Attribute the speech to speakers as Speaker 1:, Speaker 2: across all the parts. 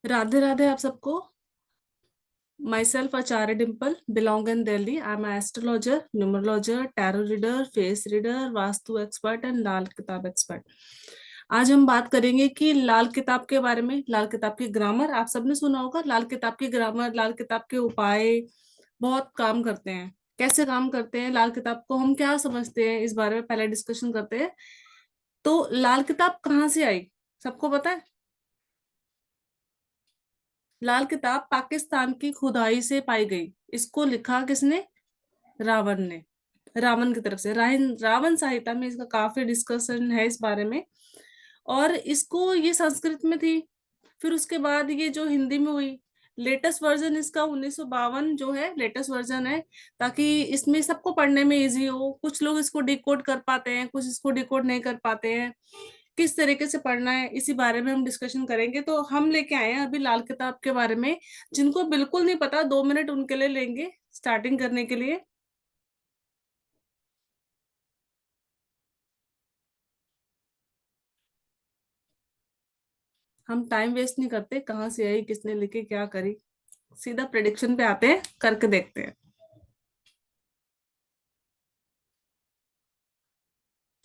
Speaker 1: राधे राधे आप सबको। Myself Acharya Dimple, belong in Delhi. I am astrologer, numerologer, tarot reader, face reader, vastu expert and Lal Kitab expert. आज हम बात करेंगे कि लाल किताब के बारे में। लाल किताब की ग्रामर आप सबने सुना होगा। लाल किताब की ग्रामर, लाल किताब के उपाय बहुत काम करते हैं। कैसे काम करते हैं, लाल किताब को हम क्या समझते हैं, इस बारे में पहले डिस्कशन करते हैं। तो लाल किताब कहाँ से आई, सबको पता है? लाल किताब पाकिस्तान की खुदाई से पाई गई। इसको लिखा किसने? रावण ने। रावण की तरफ से रावण साहित्य में इसका काफी डिस्कशन है इस बारे में। और इसको ये संस्कृत में थी, फिर उसके बाद ये जो हिंदी में हुई। लेटेस्ट वर्जन इसका 1952 जो है लेटेस्ट वर्जन है, ताकि इसमें सबको पढ़ने में इजी हो। कुछ लोग इसको डिकोड कर पाते हैं, कुछ इसको डिकोड नहीं कर पाते हैं। किस तरीके से पढ़ना है, इसी बारे में हम डिस्कशन करेंगे। तो हम लेके आए हैं अभी लाल किताब के बारे में। जिनको बिल्कुल नहीं पता, 2 मिनट उनके लिए लेंगे स्टार्टिंग करने के लिए। हम टाइम वेस्ट नहीं करते, कहाँ से आई, किसने लिखी, क्या करी, सीधा प्रेडिक्शन पे आते हैं, करके देखते हैं।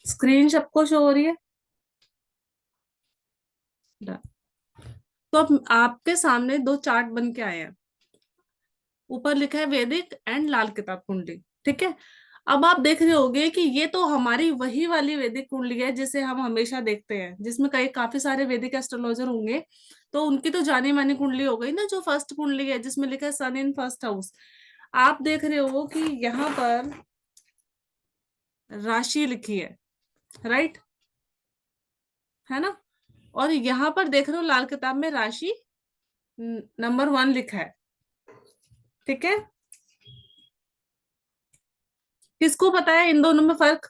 Speaker 1: स्क्रीन सबको शो हो रही है? Done। तो अब आपके सामने दो चार्ट बन के आए हैं। ऊपर लिखा है वैदिक एंड लाल किताब कुंडली। ठीक है। अब आप देख रहे होगे कि ये तो हमारी वही वाली वैदिक कुंडली है जिसे हम हमेशा देखते हैं, जिसमें कई काफी सारे वैदिक एस्ट्रोलॉजर होंगे। तो उनकी तो जानी मानी कुंडली हो गई ना, जो फर्स्ट कुंडली है जिसमें लिखा है सन इन फर्स्ट हाउस। आप देख रहे हो कि यहाँ पर राशि लिखी है, राइट? है ना? और यहाँ पर देख रहे हो लाल किताब में राशि नंबर 1 लिखा है। ठीक है। किसको पता है इन दोनों में फर्क?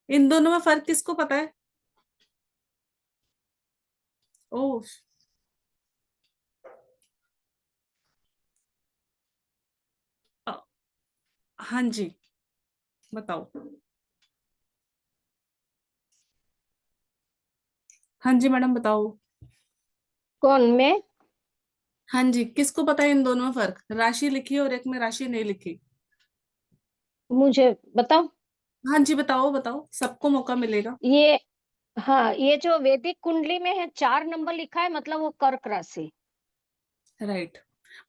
Speaker 1: इन दोनों में फर्क किसको पता है? ओ, अ, हाँ जी, बताओ। हाँ जी मैडम, बताओ।
Speaker 2: कौन में?
Speaker 1: हाँ जी, किसको पता है इन दोनों में फर्क? राशि लिखी है और एक में राशि नहीं लिखी।
Speaker 2: मुझे बताओ।
Speaker 1: हाँ जी, बताओ बताओ, सबको मौका मिलेगा।
Speaker 2: ये हाँ, ये जो वैदिक कुंडली में है 4 नंबर लिखा है, मतलब वो कर्क राशि।
Speaker 1: राइट।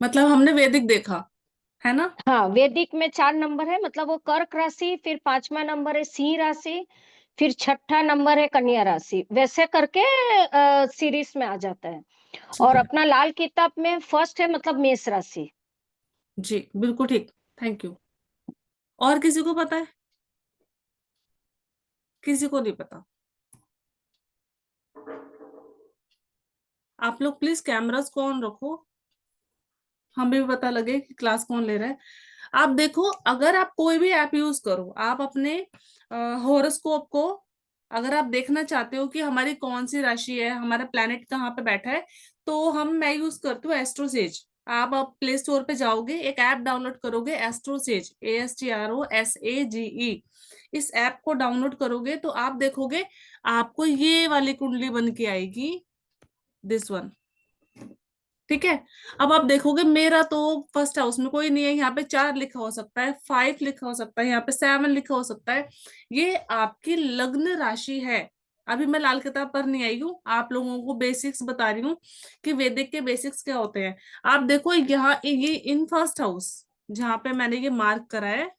Speaker 1: मतलब हमने वैदिक देखा, है ना?
Speaker 2: हाँ, वैदिक में 4 नंबर है, मतलब वो कर्क राशि, फिर 5वां नंबर है सिंह राशि, फिर 6ठा नंबर है कन्या राशि, वैसे करके सीरीज में आ जाता है।
Speaker 1: ठीक
Speaker 2: और
Speaker 1: है।
Speaker 2: अपना लाल किताब में फर्स्ट है, मतलब मेष राशि।
Speaker 1: जी बिल्कुल ठीक। Thank you. और किसी को पता है? किसी को नहीं पता? आप लोग प्लीज कैमरास को ऑन रखो, हमें भी पता लगे कि क्लास कौन ले रहा है। आप देखो, अगर आप कोई भी ऐप यूज करो, आप अपने होरोस्कोप को अगर आप देखना चाहते हो कि हमारी कौन सी राशि है, हमारा प्लेनेट कहाँ पे बैठा है, तो मैं यूज करती हूँ एस्ट्रोसेज। आप प्ले स्टोर पे जाओगे, एक ऐप डाउनलोड करोगे, एस्ट्रोसेज, ASTROSAGE। इस ऐप को डाउनलोड करोगे तो आप देखोगे, आपको ये वाली कुंडली बन के आएगी, दिस वन। ठीक है। अब आप देखोगे मेरा तो फर्स्ट हाउस में कोई नहीं है, यहाँ पे 4 लिखा हो सकता है, 5 लिखा हो सकता है, यहाँ पे 7 लिखा हो सकता है। ये आपकी लग्न राशि है। अभी मैं लाल किताब पर नहीं आई हूँ, आप लोगों को बेसिक्स बता रही हूँ कि वैदिक के बेसिक्स क्या होते हैं। आप देखो यहाँ ये इन फर्स्ट हाउस जहाँ पे मैंने ये मार्क करा है,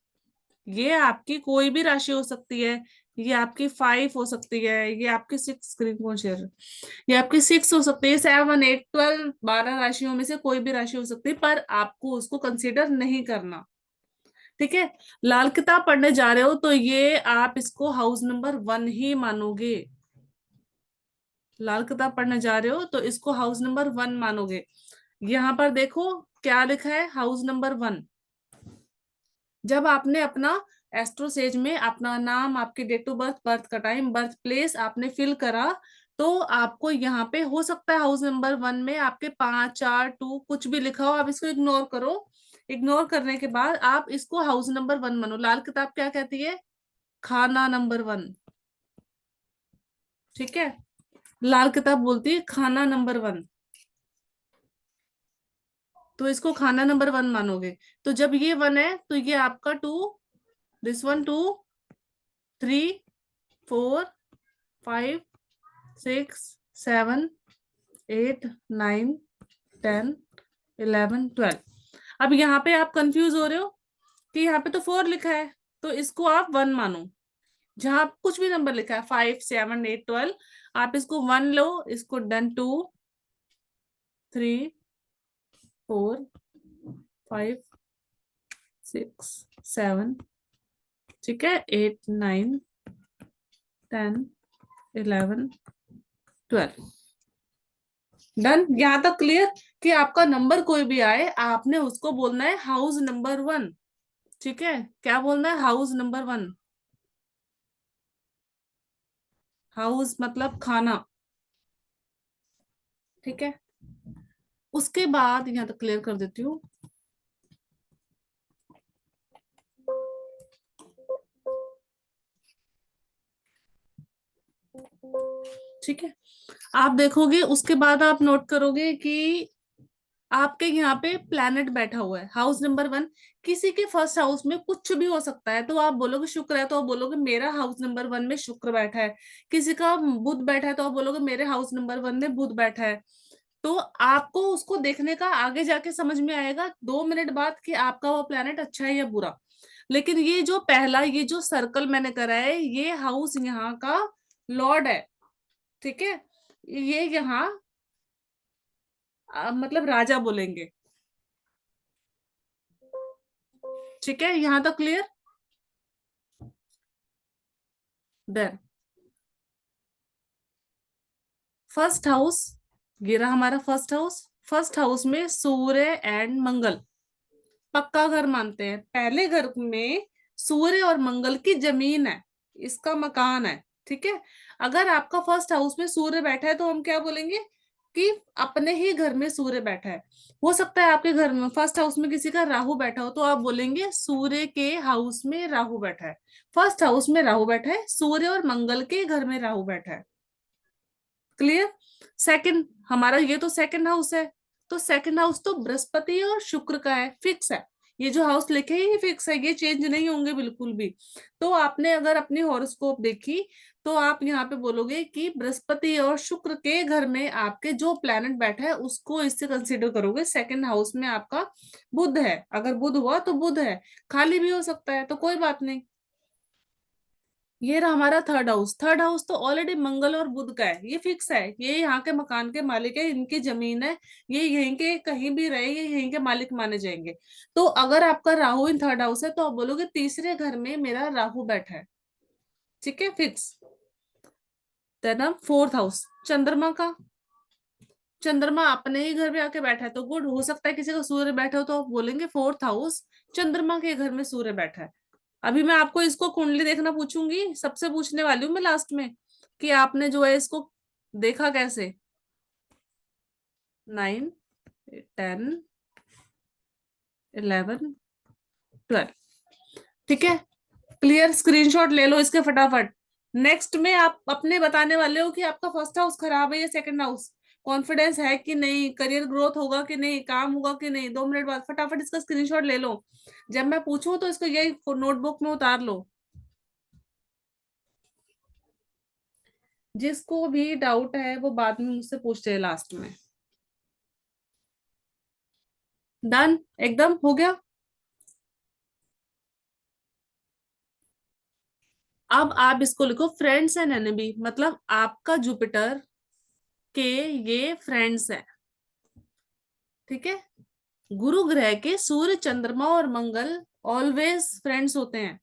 Speaker 1: ये आपकी कोई भी राशि हो सकती है। ये आपकी 5 हो सकती है, ये आपकी 6, स्क्रीन कौन शेयर, ये आपकी 6 हो सकती है, 7, 8, 12, 12 राशियों में से कोई भी राशि हो सकती है, पर आपको उसको कंसीडर नहीं करना। ठीक है। लाल किताब पढ़ने जा रहे हो तो ये आप इसको हाउस नंबर 1 ही मानोगे। लाल किताब पढ़ने जा रहे हो तो इसको हाउस नंबर 1 मानोगे। यहाँ पर देखो क्या लिखा है, हाउस नंबर 1। जब आपने अपना एस्ट्रोसेज में अपना नाम, आपके डेट ऑफ बर्थ, बर्थ का टाइम, बर्थ प्लेस आपने फिल करा, तो आपको यहाँ पे हो सकता है हाउस नंबर 1 में आपके 5, 4, 2 कुछ भी लिखा हो, आप इसको इग्नोर करो। इग्नोर करने के बाद आप इसको हाउस नंबर 1 मानो। लाल किताब क्या कहती है? खाना नंबर 1। ठीक है। लाल किताब बोलती है खाना नंबर 1, तो इसको खाना नंबर 1 मानोगे। तो जब ये 1 है तो ये आपका 2, दिस वन 2, 3, 4, 5, 6, 7, 8, 9, 10, 11, 12। अब यहाँ पे आप कंफ्यूज हो रहे हो कि यहाँ पे तो 4 लिखा है, तो इसको आप 1 मानो। जहां कुछ भी नंबर लिखा है 5, 7, 8, 12, आप इसको 1 लो, इसको डन 2, 3, 4, 5, 6, 7, ठीक है, 8, 9, 10, 11, 12। डन, यहां तक क्लियर? कि आपका नंबर कोई भी आए, आपने उसको बोलना है हाउस नंबर 1। ठीक है, क्या बोलना है? House number 1। हाउस मतलब खाना। ठीक है, उसके बाद यहां तक क्लियर कर देती हूँ। ठीक है, आप देखोगे उसके बाद आप नोट करोगे कि आपके यहाँ पे प्लैनेट बैठा हुआ है हाउस नंबर 1। किसी के फर्स्ट हाउस में कुछ भी हो सकता है, तो आप बोलोगे शुक्र है, तो आप बोलोगे मेरा हाउस नंबर 1 में शुक्र बैठा है। किसी का बुध बैठा है, तो आप बोलोगे मेरे हाउस नंबर 1 में बुध बैठा है। तो आपको उसको देखने का आगे जाके समझ में आएगा 2 मिनट बाद कि आपका वो प्लैनेट अच्छा है या बुरा। लेकिन ये जो पहला, ये जो सर्कल मैंने करा है, ये हाउस यहाँ का लॉर्ड है। ठीक है, ये यहाँ मतलब राजा बोलेंगे। ठीक है, यहां तक क्लियर? देन फर्स्ट हाउस, गिरा हमारा फर्स्ट हाउस। फर्स्ट हाउस में सूर्य एंड मंगल, पक्का घर मानते हैं। पहले घर में सूर्य और मंगल की जमीन है, इसका मकान है। ठीक है, अगर आपका फर्स्ट हाउस में सूर्य बैठा है तो हम क्या बोलेंगे कि अपने ही घर में सूर्य बैठा है। हो सकता है आपके घर में फर्स्ट हाउस में किसी का राहु बैठा हो, तो आप बोलेंगे सूर्य के हाउस में राहु बैठा है। फर्स्ट हाउस में राहु बैठा है, सूर्य और मंगल के घर में राहु बैठा है। क्लियर? सेकंड, हमारा ये तो सेकंड हाउस है, तो सेकंड हाउस तो बृहस्पति और शुक्र का है, फिक्स है। ये जो हाउस लिखे हैं ये फिक्स है, ये चेंज नहीं होंगे बिल्कुल भी। तो आपने अगर अपनी हॉरोस्कोप देखी, तो आप यहाँ पे बोलोगे कि बृहस्पति और शुक्र के घर में आपके जो प्लैनेट बैठा है उसको इससे कंसीडर करोगे। सेकंड हाउस में आपका बुध है, अगर बुध हुआ तो बुध है, खाली भी हो सकता है तो कोई बात नहीं। ये रहा हमारा थर्ड हाउस। थर्ड हाउस तो ऑलरेडी मंगल और बुध का है, ये फिक्स है, ये यहाँ के मकान के मालिक है, इनकी जमीन है, ये यहीं के कहीं भी रहे ये यहीं के मालिक माने जाएंगे। तो अगर आपका राहु इन थर्ड हाउस है, तो आप बोलोगे तीसरे घर में मेरा राहु बैठा है। ठीक है, फिक्स। देन अब फोर्थ हाउस, चंद्रमा का। चंद्रमा अपने ही घर में आके बैठा है तो गुड। हो सकता है किसी का सूर्य बैठा हो, तो आप बोलेंगे फोर्थ हाउस, चंद्रमा के घर में सूर्य बैठा है। अभी मैं आपको इसको कुंडली देखना पूछूंगी, सबसे पूछने वाली हूँ मैं लास्ट में कि आपने जो है इसको देखा कैसे। 9, 10, 11, 12। ठीक है, क्लियर? स्क्रीनशॉट ले लो इसके फटाफट। नेक्स्ट में आप अपने बताने वाले हो कि आपका फर्स्ट हाउस खराब है या सेकंड हाउस, कॉन्फिडेंस है कि नहीं, करियर ग्रोथ होगा कि नहीं, काम होगा कि नहीं। 2 मिनट बाद फटाफट इसका स्क्रीनशॉट ले लो। जब मैं पूछूं तो इसको यही नोटबुक में उतार लो। जिसको भी डाउट है वो बाद में मुझसे पूछते हैं लास्ट में। डन, एकदम हो गया। अब आप इसको लिखो फ्रेंड्स एंड एनिमी, मतलब आपका जुपिटर के ये फ्रेंड्स है। ठीक है, गुरु ग्रह के सूर्य चंद्रमा और मंगल ऑलवेज फ्रेंड्स होते हैं।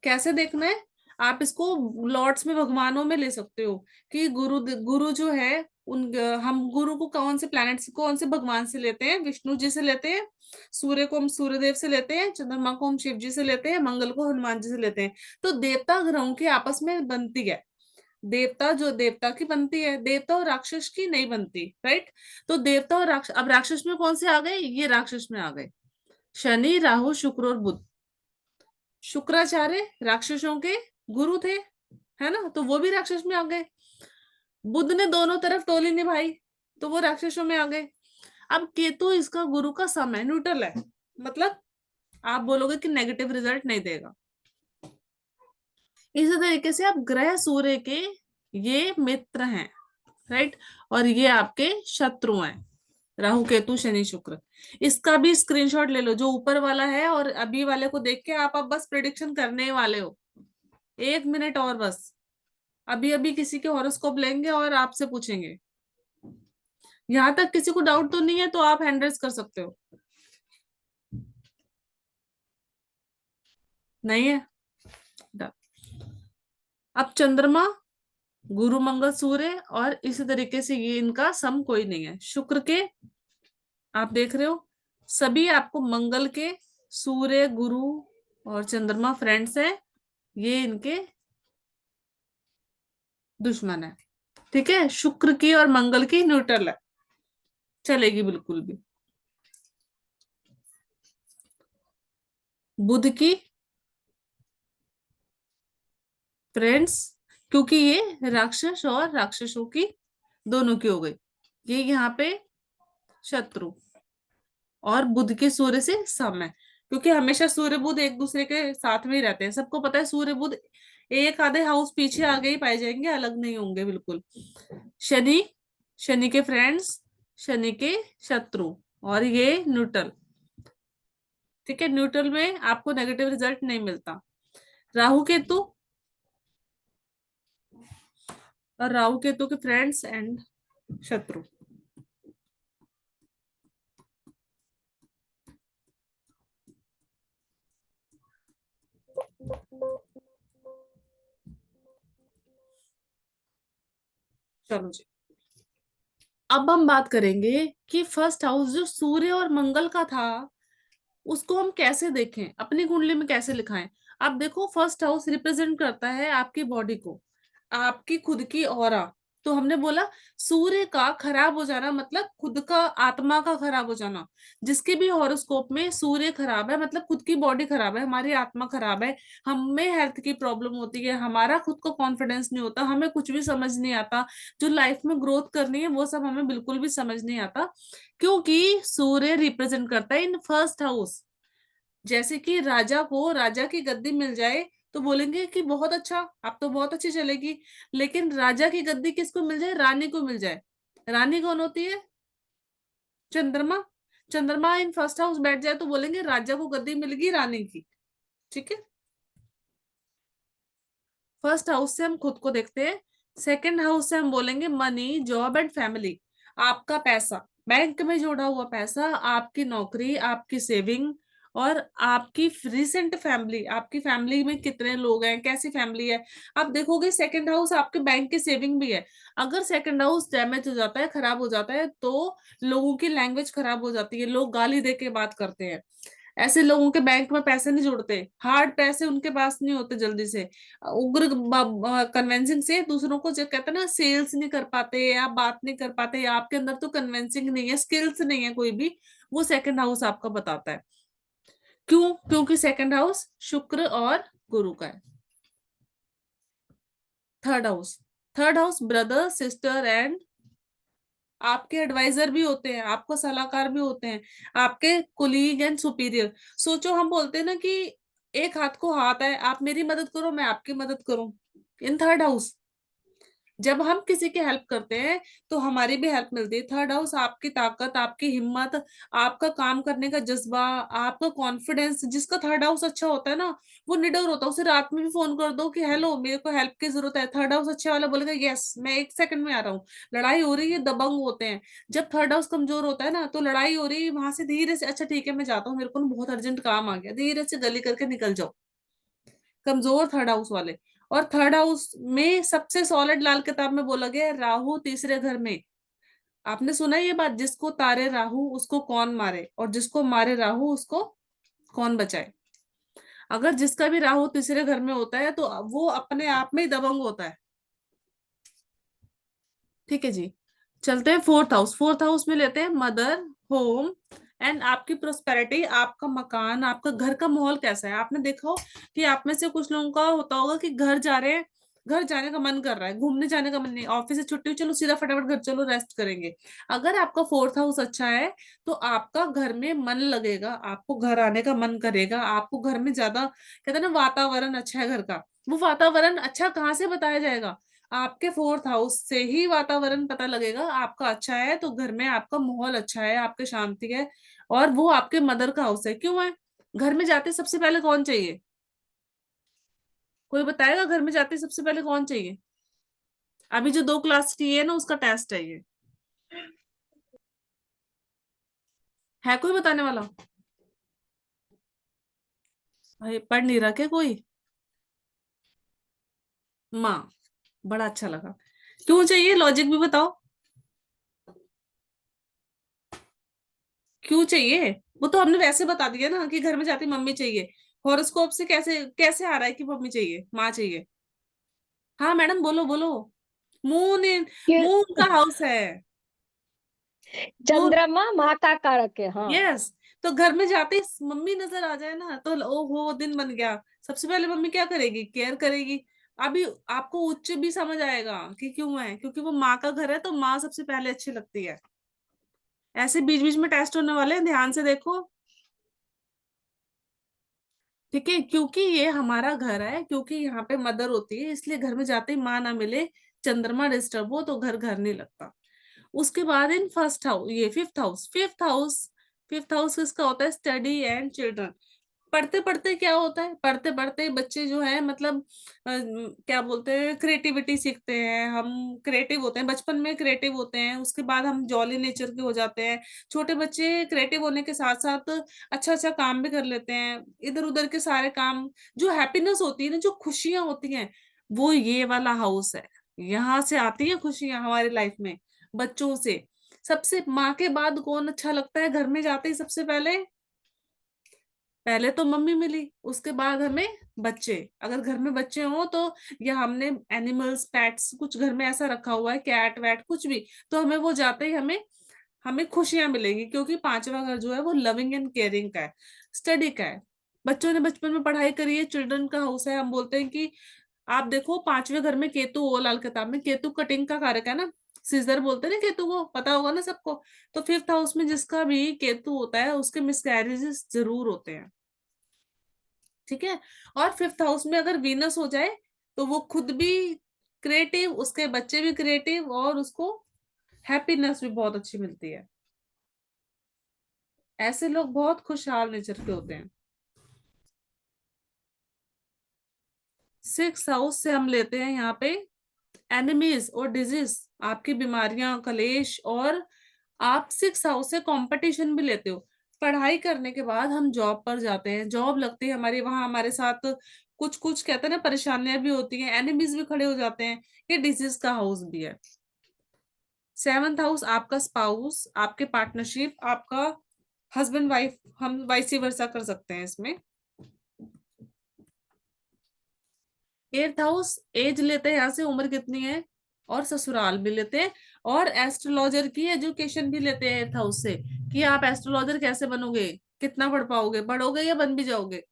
Speaker 1: कैसे देखना है? आप इसको लॉर्ड्स में, भगवानों में ले सकते हो कि गुरु गुरु जो है उन, हम गुरु को कौन से प्लैनेट से, कौन से भगवान से लेते हैं? विष्णु जी से लेते हैं, सूर्य को हम सूर्य देव से लेते हैं, चंद्रमा को हम शिव जी से लेते हैं, मंगल को हनुमान जी से लेते हैं। तो देवता ग्रहों की आपस में बनती है। देवता जो देवता की बनती है, देवता और राक्षस की नहीं बनती, राइट? तो देवता और राक्षस, अब राक्षस में कौन से आ गए? ये राक्षस में आ गए, शनि राहु शुक्र और बुध। शुक्राचार्य राक्षसों के गुरु थे, है ना, तो वो भी राक्षस में आ गए। बुध ने दोनों तरफ टोली निभाई तो वो राक्षसों में आ गए। अब केतु इसका गुरु का सम है, न्यूट्रल है, मतलब आप बोलोगे कि नेगेटिव रिजल्ट नहीं देगा। इसी तरीके से आप ग्रह सूर्य के ये मित्र हैं, राइट, और ये आपके शत्रु हैं, राहु केतु शनि शुक्र। इसका भी स्क्रीनशॉट ले लो जो ऊपर वाला है, और अभी वाले को देख के आप अब बस प्रिडिक्शन करने ही वाले हो। 1 मिनट और बस, अभी अभी किसी के हॉरोस्कोप लेंगे और आपसे पूछेंगे। यहां तक किसी को डाउट तो नहीं है तो आप हैंड रेज कर सकते हो। नहीं है? Done. अब चंद्रमा, गुरु मंगल सूर्य, और इसी तरीके से ये इनका सम कोई नहीं है। शुक्र के आप देख रहे हो सभी आपको मंगल के, सूर्य गुरु और चंद्रमा फ्रेंड्स है, ये इनके दुश्मन है। ठीक है, शुक्र की और मंगल की न्यूट्रल है, चलेगी बिल्कुल भी। बुध की फ्रेंड्स, क्योंकि ये राक्षस और राक्षसों की दोनों की हो गई, ये यहाँ पे शत्रु, और बुध के सूर्य से सम है, क्योंकि हमेशा सूर्य बुध एक दूसरे के साथ में ही रहते हैं। सबको पता है सूर्य बुध एक आधे हाउस पीछे आगे ही पाए जाएंगे, अलग नहीं होंगे बिल्कुल। शनि, शनि के फ्रेंड्स, शनि के शत्रु, और ये न्यूट्रल। ठीक है, न्यूट्रल में आपको नेगेटिव रिजल्ट नहीं मिलता। राहु केतु, और राहु केतु के फ्रेंड्स एंड शत्रु। चलो जी, अब हम बात करेंगे कि फर्स्ट हाउस जो सूर्य और मंगल का था उसको हम कैसे देखें, अपनी कुंडली में कैसे लिखाएं। आप देखो फर्स्ट हाउस रिप्रेजेंट करता है आपकी बॉडी को, आपकी खुद की ऑरा। तो हमने बोला सूर्य का खराब हो जाना मतलब खुद का आत्मा का खराब हो जाना। जिसके भी हॉरोस्कोप में सूर्य खराब है मतलब खुद की बॉडी खराब है, हमारी आत्मा खराब है, हमें हेल्थ की प्रॉब्लम होती है, हमारा खुद को कॉन्फिडेंस नहीं होता, हमें कुछ भी समझ नहीं आता, जो लाइफ में ग्रोथ करनी है वो सब हमें बिल्कुल भी समझ नहीं आता, क्योंकि सूर्य रिप्रेजेंट करता है इन फर्स्ट हाउस। जैसे कि राजा को राजा की गद्दी मिल जाए तो बोलेंगे कि बहुत अच्छा, अब तो बहुत अच्छी चलेगी। लेकिन राजा की गद्दी किसको मिल जाए, रानी को मिल जाए, रानी कौन होती है, चंद्रमा। चंद्रमा इन फर्स्ट हाउस बैठ जाए तो बोलेंगे राजा को गद्दी मिल गई रानी की। ठीक है, फर्स्ट हाउस से हम खुद को देखते हैं। सेकंड हाउस से हम बोलेंगे मनी, जॉब एंड फैमिली, आपका पैसा, बैंक में जोड़ा हुआ पैसा, आपकी नौकरी, आपकी सेविंग, और आपकी रिसेंट फैमिली, आपकी फैमिली में कितने लोग हैं, कैसी फैमिली है। आप देखोगे सेकंड हाउस आपके बैंक की सेविंग भी है। अगर सेकंड हाउस डैमेज हो जाता है, खराब हो जाता है, तो लोगों की लैंग्वेज खराब हो जाती है, लोग गाली दे के बात करते हैं। ऐसे लोगों के बैंक में पैसे नहीं जुड़ते, हार्ड पैसे उनके पास नहीं होते जल्दी से, उग्र कन्वेंसिंग से दूसरों को, जो कहते हैं ना, सेल्स नहीं कर पाते या बात नहीं कर पाते, या आपके अंदर तो कन्वेंसिंग नहीं है, स्किल्स नहीं है कोई भी, वो सेकंड हाउस आपका बताता है। क्यों? क्योंकि सेकंड हाउस शुक्र और गुरु का है। Third house, third house brother sister and आपके एडवाइजर भी होते हैं, आपको सलाहकार भी होते हैं, आपके कोलीग एंड सुपीरियर। सोचो हम बोलते हैं ना कि एक हाथ को हाथ है, आप मेरी मदद करो मैं आपकी मदद करूं, इन थर्ड हाउस जब हम किसी की हेल्प करते हैं तो हमारी भी हेल्प मिलती है। थर्ड हाउस आपकी ताकत, आपकी हिम्मत, आपका काम करने का जज्बा, आपका कॉन्फिडेंस, जिसका थर्ड हाउस अच्छा होता है ना वो निडर होता है। उसे रात में भी फोन कर दो कि हेलो मेरे को हेल्प की जरूरत है, थर्ड हाउस अच्छे वाला बोलेगा यस मैं 1 सेकंड में आ रहा हूँ। लड़ाई हो रही है, दबंग होते हैं। जब थर्ड हाउस कमजोर होता है ना तो लड़ाई हो रही है वहां से धीरे से, अच्छा ठीक है मैं जाता हूँ मेरे को ना बहुत अर्जेंट काम आ गया, धीरे से गली करके निकल जाओ। कमजोर थर्ड हाउस वाले। और थर्ड हाउस में सबसे सॉलिड लाल किताब में बोला गया है राहु तीसरे घर में। आपने सुना है ये बात, जिसको तारे राहु उसको कौन मारे, और जिसको मारे राहु उसको कौन बचाए। अगर जिसका भी राहु तीसरे घर में होता है तो वो अपने आप में ही दबंग होता है। ठीक है जी, चलते हैं फोर्थ हाउस। फोर्थ हाउस में लेते हैं मदर, होम एंड आपकी प्रोस्पेरिटी, आपका मकान, आपका घर का माहौल कैसा है। आपने देखा हो कि आप में से कुछ लोगों का होता होगा कि घर जा रहे हैं घर जाने का मन कर रहा है, घूमने जाने का मन नहीं, ऑफिस से छुट्टी हुई, चलो सीधा फटाफट घर चलो रेस्ट करेंगे। अगर आपका फोर्थ हाउस अच्छा है तो आपका घर में मन लगेगा, आपको घर आने का मन करेगा, आपको घर में ज्यादा, कहते हैं ना वातावरण अच्छा है घर का। वो वातावरण अच्छा कहाँ से बताया जाएगा? आपके फोर्थ हाउस से ही वातावरण पता लगेगा। आपका अच्छा है तो घर में आपका माहौल अच्छा है, आपके शांति है, और वो आपके मदर का हाउस है। क्यों है? घर में जाते सबसे पहले कौन चाहिए? कोई बताएगा घर में जाते सबसे पहले कौन चाहिए? अभी जो 2 क्लास की है ना, उसका टेस्ट है ये। है कोई बताने वाला? भाई पढ़ नहीं रहा क्या कोई? माँ। बड़ा अच्छा लगा। क्यों चाहिए, लॉजिक भी बताओ। क्यों चाहिए? वो तो हमने वैसे बता दिया ना कि घर में जाती मम्मी चाहिए। हॉरोस्कोप से कैसे कैसे आ रहा है कि मम्मी चाहिए, माँ चाहिए? हाँ मैडम, बोलो बोलो। मून इन,
Speaker 2: ये
Speaker 1: मून का हाउस है। मून।
Speaker 2: चंद्रमा माँ का कारक है, हाँ।
Speaker 1: यस। तो घर में जाते ही मम्मी नजर आ जाए ना तो ओहो दिन बन गया। सबसे पहले मम्मी क्या करेगी? केयर करेगी। अभी आपको उच्च भी समझ आएगा कि क्यों है, क्योंकि वो माँ का घर है तो माँ सबसे पहले अच्छी लगती है। ऐसे बीच बीच में टेस्ट होने वाले हैं, ध्यान से देखो। ठीक है, क्योंकि ये हमारा घर है, क्योंकि यहाँ पे मदर होती है, इसलिए घर में जाते ही माँ ना मिले, चंद्रमा डिस्टर्ब हो तो घर घर नहीं लगता। उसके बाद इन फर्स्ट हाउस, ये फिफ्थ हाउस किसका होता है? Study and children. पढ़ते पढ़ते क्या होता है? पढ़ते पढ़ते बच्चे जो है मतलब क्या बोलते हैं, क्रिएटिविटी सीखते हैं। हम क्रिएटिव होते हैं, बचपन में क्रिएटिव होते हैं, उसके बाद हम जॉली नेचर के हो जाते हैं। छोटे बच्चे क्रिएटिव होने के साथ साथ अच्छा अच्छा काम भी कर लेते हैं, इधर उधर के सारे काम। जो हैप्पीनेस होती है ना, जो खुशियां होती हैं, वो ये वाला हाउस है। यहाँ से आती है खुशियां हमारी लाइफ में, बच्चों से। सबसे माँ के बाद कौन अच्छा लगता है घर में जाते ही सबसे पहले? पहले तो मम्मी मिली, उसके बाद हमें बच्चे। अगर घर में बच्चे हों तो, या हमने एनिमल्स पेट्स कुछ घर में ऐसा रखा हुआ है, कैट वैट कुछ भी, तो हमें वो जाते ही हमें हमें खुशियां मिलेंगी, क्योंकि पांचवा घर जो है वो लविंग एंड केयरिंग का है, स्टडी का है। बच्चों ने बचपन में पढ़ाई करी है, चिल्ड्रन का हाउस है। हम बोलते हैं कि आप देखो 5वें घर में केतु हो, लाल किताब में केतु कटिंग का कारक है ना, सीजर बोलते हैं ना केतु को, पता होगा ना सबको। तो फिफ्थ हाउस में जिसका भी केतु होता है उसके मिसकैरेजेस जरूर होते हैं। ठीक है। और फिफ्थ हाउस में अगर वीनस हो जाए तो वो खुद भी क्रिएटिव, उसके बच्चे भी क्रिएटिव, और उसको हैप्पीनेस भी बहुत अच्छी मिलती है। ऐसे लोग बहुत खुशहाल नेचर के होते हैं। सिक्स हाउस से हम लेते हैं यहाँ पे एनिमीज और डिजीज, आपकी बीमारियां, कलेश। और आप सिक्स हाउस से कंपटीशन भी लेते हो। पढ़ाई करने के बाद हम जॉब पर जाते हैं, जॉब लगती है हमारी, वहां हमारे साथ कुछ कुछ कहते हैं ना परेशानियां भी होती हैं, एनिमीज भी खड़े हो जाते हैं। ये डिजीज का हाउस भी है। सेवंथ हाउस आपका स्पाउस, आपके पार्टनरशिप, आपका हस्बैंड वाइफ, हम वाइस वर्सा कर सकते हैं इसमें। एट्थ हाउस एज लेते हैं, यहाँ से उम्र कितनी है, और ससुराल भी लेते हैं। और एस्ट्रोलॉजर की एजुकेशन भी लेते हैं एट्थ हाउस से, कि आप एस्ट्रोलॉजर कैसे बनोगे, कितना पढ़ पाओगे, पढ़ोगे या बन भी जाओगे।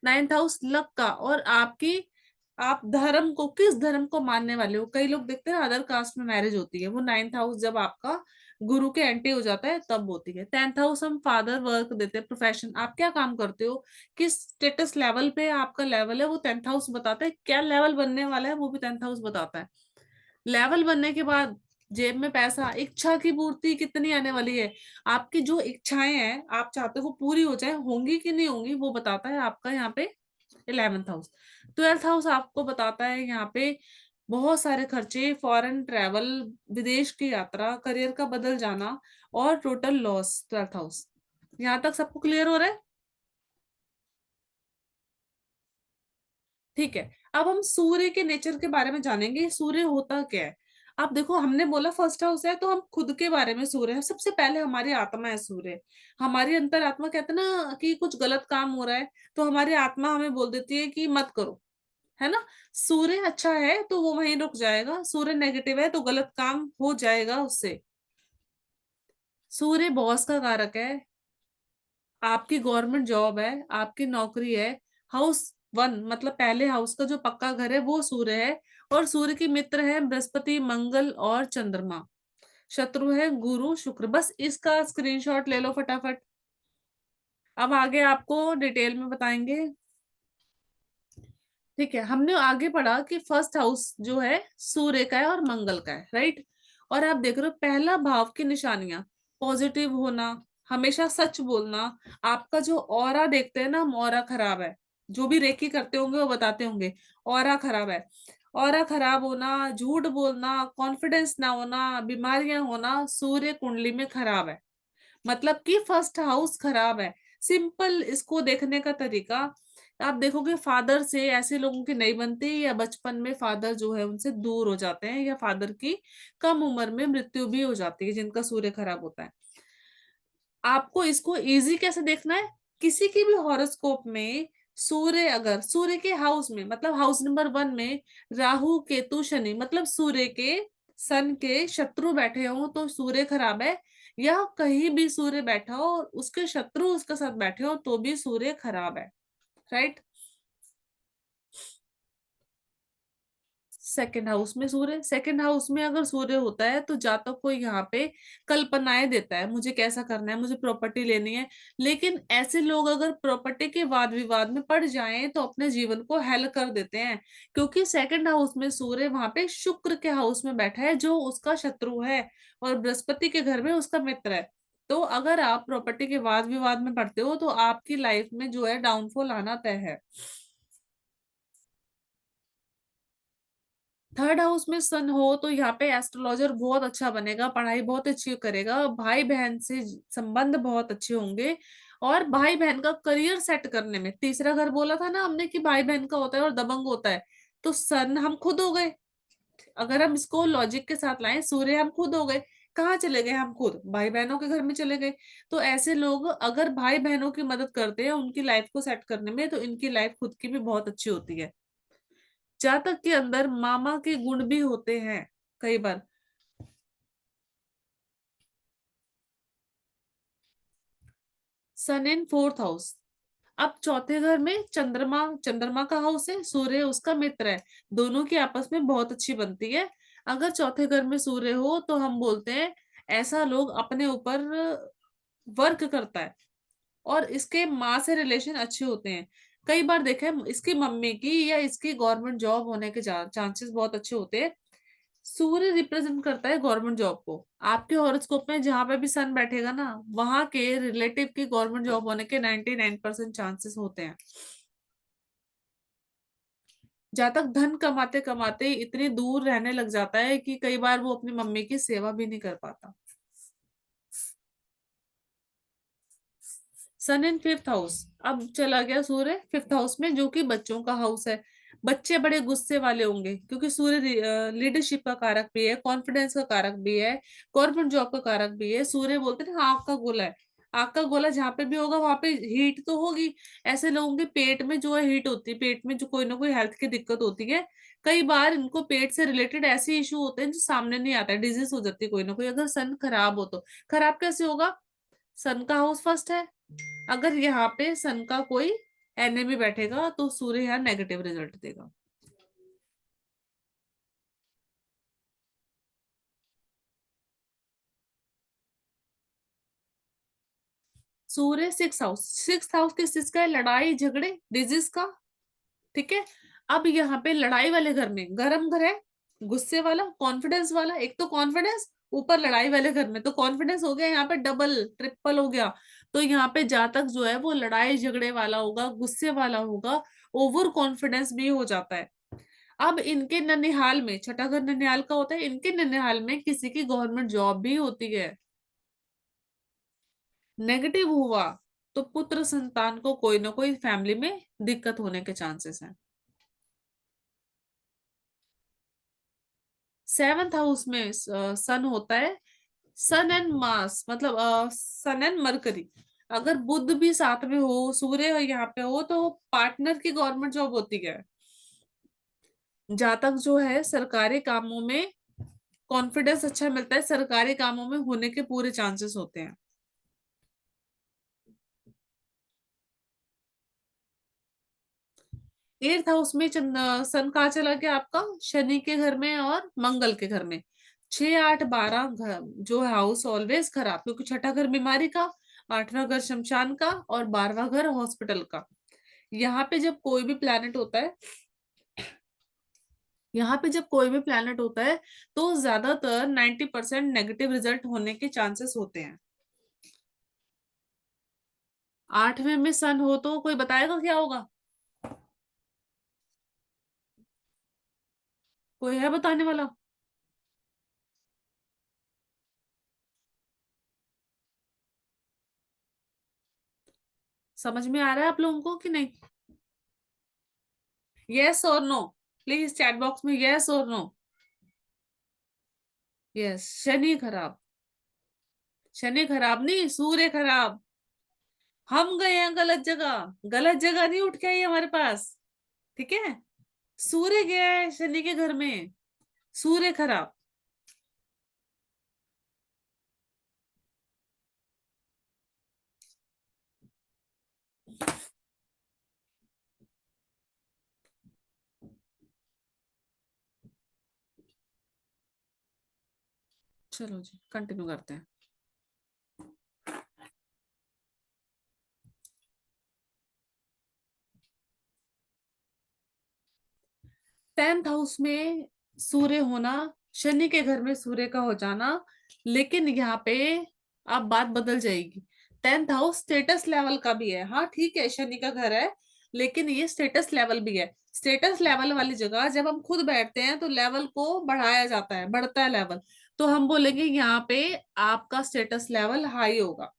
Speaker 1: नाइन्थ हाउस लक का, और आपकी, आप धर्म को, किस धर्म को मानने वाले हो। कई लोग देखते हैं अदर कास्ट में मैरिज होती है, वो नाइन्थ हाउस जब आपका गुरु के एंटी हो जाता है तब होती है। टेंथ हाउस हम फादर वर्क देते हैं, प्रोफेशन, आप क्या काम करते हो, किस स्टेटस लेवल पे आपका लेवल है, वो टेंथ हाउस बताता है। क्या लेवल बनने वाला है वो भी टेंथ हाउस बताता है। लेवल बनने के बाद जेब में पैसा, इच्छा की पूर्ति कितनी आने वाली है, आपकी जो इच्छाएं हैं आप चाहते हो वो पूरी हो जाए, होंगी कि नहीं होंगी, वो बताता है आपका यहाँ पे 11th हाउस। 12th हाउस आपको बताता है यहाँ पे बहुत सारे खर्चे, फॉरेन ट्रेवल, विदेश की यात्रा, करियर का बदल जाना, और टोटल लॉस। 12th house. यहाँ तक सबको क्लियर हो रहा है? ठीक है। अब हम सूर्य के नेचर के बारे में जानेंगे, सूर्य होता क्या है। आप देखो, हमने बोला फर्स्ट हाउस है तो हम खुद के बारे में सूर्य है, सबसे पहले हमारी आत्मा है सूर्य। हमारी अंतर आत्मा, कहते हैं ना कि कुछ गलत काम हो रहा है तो हमारी आत्मा हमें बोल देती है कि मत करो, है ना। सूर्य अच्छा है तो वो वहीं रुक जाएगा, सूर्य नेगेटिव है तो गलत काम हो जाएगा उससे। सूर्य बॉस का कारक है, आपकी गवर्नमेंट जॉब है, आपकी नौकरी है। हाउस वन मतलब पहले हाउस का जो पक्का घर है वो सूर्य है, और सूर्य की मित्र है बृहस्पति, मंगल और चंद्रमा। शत्रु है गुरु शुक्र। बस इसका स्क्रीनशॉट ले लो फटाफट। अब आगे आपको डिटेल में बताएंगे। ठीक है, हमने आगे पढ़ा कि फर्स्ट हाउस जो है सूर्य का है और मंगल का है, राइट। और आप देख रहे हो पहला भाव की निशानियां, पॉजिटिव होना, हमेशा सच बोलना। आपका जो ऑरा देखते हैं ना हम, ऑरा खराब है। जो भी रेकी करते होंगे वो बताते होंगे ऑरा खराब है। ऑरा खराब होना, झूठ बोलना, कॉन्फिडेंस ना होना, बीमारियां होना, सूर्य कुंडली में खराब है, मतलब कि फर्स्ट हाउस खराब है। सिंपल इसको देखने का तरीका, आप देखोगे फादर से ऐसे लोगों की नहीं बनती, या बचपन में फादर जो है उनसे दूर हो जाते हैं, या फादर की कम उम्र में मृत्यु भी हो जाती है जिनका सूर्य खराब होता है। आपको इसको इजी कैसे देखना है, किसी की भी हॉरोस्कोप में सूर्य, अगर सूर्य के हाउस में मतलब हाउस नंबर 1 में राहु केतु शनि मतलब सूर्य के सन के शत्रु बैठे हो तो सूर्य खराब है, या कहीं भी सूर्य बैठा हो और उसके शत्रु उसके साथ बैठे हो तो भी सूर्य खराब है, राइट। सेकंड हाउस में सूर्य, सेकंड हाउस में अगर सूर्य होता है तो जातक को यहाँ पे कल्पनाएं देता है, मुझे कैसा करना है, मुझे प्रॉपर्टी लेनी है। लेकिन ऐसे लोग अगर प्रॉपर्टी के वाद विवाद में पड़ जाएं तो अपने जीवन को हेल कर देते हैं, क्योंकि सेकंड हाउस में सूर्य वहां पे शुक्र के हाउस में बैठा है जो उसका शत्रु है, और बृहस्पति के घर में उसका मित्र है। तो अगर आप प्रॉपर्टी के वाद विवाद में पड़ते हो तो आपकी लाइफ में जो है डाउनफॉल आना तय है। थर्ड हाउस में सन हो तो यहाँ पे एस्ट्रोलॉजर बहुत अच्छा बनेगा, पढ़ाई बहुत अच्छी करेगा, भाई बहन से संबंध बहुत अच्छे होंगे, और भाई बहन का करियर सेट करने में, तीसरा घर बोला था ना हमने कि भाई बहन का होता है और दबंग होता है, तो सन हम खुद हो गए। अगर हम इसको लॉजिक के साथ लाएं, सूर्य हम खुद हो गए। कहाँ चले गए, हम खुद भाई बहनों के घर में चले गए। तो ऐसे लोग अगर भाई बहनों की मदद करते हैं उनकी लाइफ को सेट करने में, तो इनकी लाइफ खुद की भी बहुत अच्छी होती है। जातक के अंदर मामा के गुण भी होते हैं कई बार। सन इन फोर्थ हाउस, अब चौथे घर में चंद्रमा, चंद्रमा का हाउस है, सूर्य उसका मित्र है, दोनों की आपस में बहुत अच्छी बनती है। अगर चौथे घर में सूर्य हो तो हम बोलते हैं ऐसा लोग अपने ऊपर वर्क करता है, और इसके माँ से रिलेशन अच्छे होते हैं। कई बार देखा है इसकी मम्मी की या इसकी गवर्नमेंट जॉब होने के चांसेस बहुत अच्छे होते हैं। सूर्य रिप्रेजेंट करता है गवर्नमेंट जॉब को। आपके हॉरोस्कोप में जहां पे भी सन बैठेगा ना, वहां के रिलेटिव की गवर्नमेंट जॉब होने के 99% चांसेस होते हैं। जहां तक धन कमाते कमाते इतनी दूर रहने लग जाता है कि कई बार वो अपनी मम्मी की सेवा भी नहीं कर पाता। सन इन फिफ्थ हाउस, अब चला गया सूर्य फिफ्थ हाउस में जो कि बच्चों का हाउस है। बच्चे बड़े गुस्से वाले होंगे क्योंकि सूर्य लीडरशिप का कारक भी है, कॉन्फिडेंस का कारक भी है, गवर्नमेंट जॉब का कारक भी है। सूर्य बोलते हैं ना आग का गोला है, आग का गोला जहां पे भी होगा वहां पे हीट तो होगी। ऐसे लोगों के पेट में जो है हीट होती है, पेट में जो कोई ना कोई हेल्थ की दिक्कत होती है। कई बार इनको पेट से रिलेटेड ऐसे इशू होते हैं जो सामने नहीं आता है, डिजीज हो जाती है कोई ना कोई, अगर सन खराब हो तो। खराब कैसे होगा, सन का हाउस फर्स्ट है, अगर यहाँ पे सन का कोई एनिमी बैठेगा तो सूर्य यहाँ नेगेटिव रिजल्ट देगा। सूर्य सिक्स हाउस, सिक्स हाउस किस चीज का है, लड़ाई झगड़े डिजीज का। ठीक है, अब यहाँ पे लड़ाई वाले घर में गर्म घर है, गुस्से वाला, कॉन्फिडेंस वाला, एक तो कॉन्फिडेंस, ऊपर लड़ाई वाले घर में तो कॉन्फिडेंस हो गया यहाँ पे डबल ट्रिपल हो गया। तो यहाँ पे जातक जो है वो लड़ाई झगड़े वाला होगा, गुस्से वाला होगा, ओवर कॉन्फिडेंस भी हो जाता है। अब इनके ननिहाल में, छठा घर ननिहाल का होता है, इनके ननिहाल में किसी की गवर्नमेंट जॉब भी होती है। नेगेटिव हुआ तो पुत्र संतान को कोई ना कोई फैमिली में दिक्कत होने के चांसेस हैं। सेवेंथ हाउस में सन होता है, सन एंड मास मतलब सन एंड मरकरी। अगर बुध भी साथ में हो, सूर्य यहाँ पे हो, तो पार्टनर की गवर्नमेंट जॉब होती है। जातक जो है सरकारी कामों में कॉन्फिडेंस अच्छा मिलता है, सरकारी कामों में होने के पूरे चांसेस होते हैं। 8th हाउस में सन कहाँ चला गया आपका? शनि के घर में और मंगल के घर में। 6 8 12 घर जो है हाउस ऑलवेज खराब, क्योंकि छठा घर बीमारी का, 8वां घर शमशान का, और 12वां घर हॉस्पिटल का। यहाँ पे जब कोई भी प्लैनेट होता है, यहाँ पे जब कोई भी प्लैनेट होता है तो ज्यादातर 90% नेगेटिव रिजल्ट होने के चांसेस होते हैं। 8वें में सन हो तो कोई बताएगा क्या होगा? कोई है बताने वाला? समझ में आ रहा है आप लोगों को कि नहीं? यस और नो, प्लीज चैट बॉक्स में यस और नो। यस, शनि खराब। शनि खराब नहीं, सूर्य खराब। हम गए हैं गलत जगह, गलत जगह नहीं उठ के आई हमारे पास। ठीक है, सूर्य गया है शनि के घर में, सूर्य खराब। चलो जी कंटिन्यू करते हैं। 10th हाउस में सूर्य होना, शनि के घर में सूर्य का हो जाना, लेकिन यहाँ पे अब बात बदल जाएगी। 10th हाउस स्टेटस लेवल का भी है, हाँ ठीक है शनि का घर है, लेकिन ये स्टेटस लेवल भी है। स्टेटस लेवल वाली जगह जब हम खुद बैठते हैं तो लेवल को बढ़ाया जाता है, बढ़ता है लेवल। तो हम बोलेंगे यहाँ पे आपका स्टेटस लेवल हाई होगा।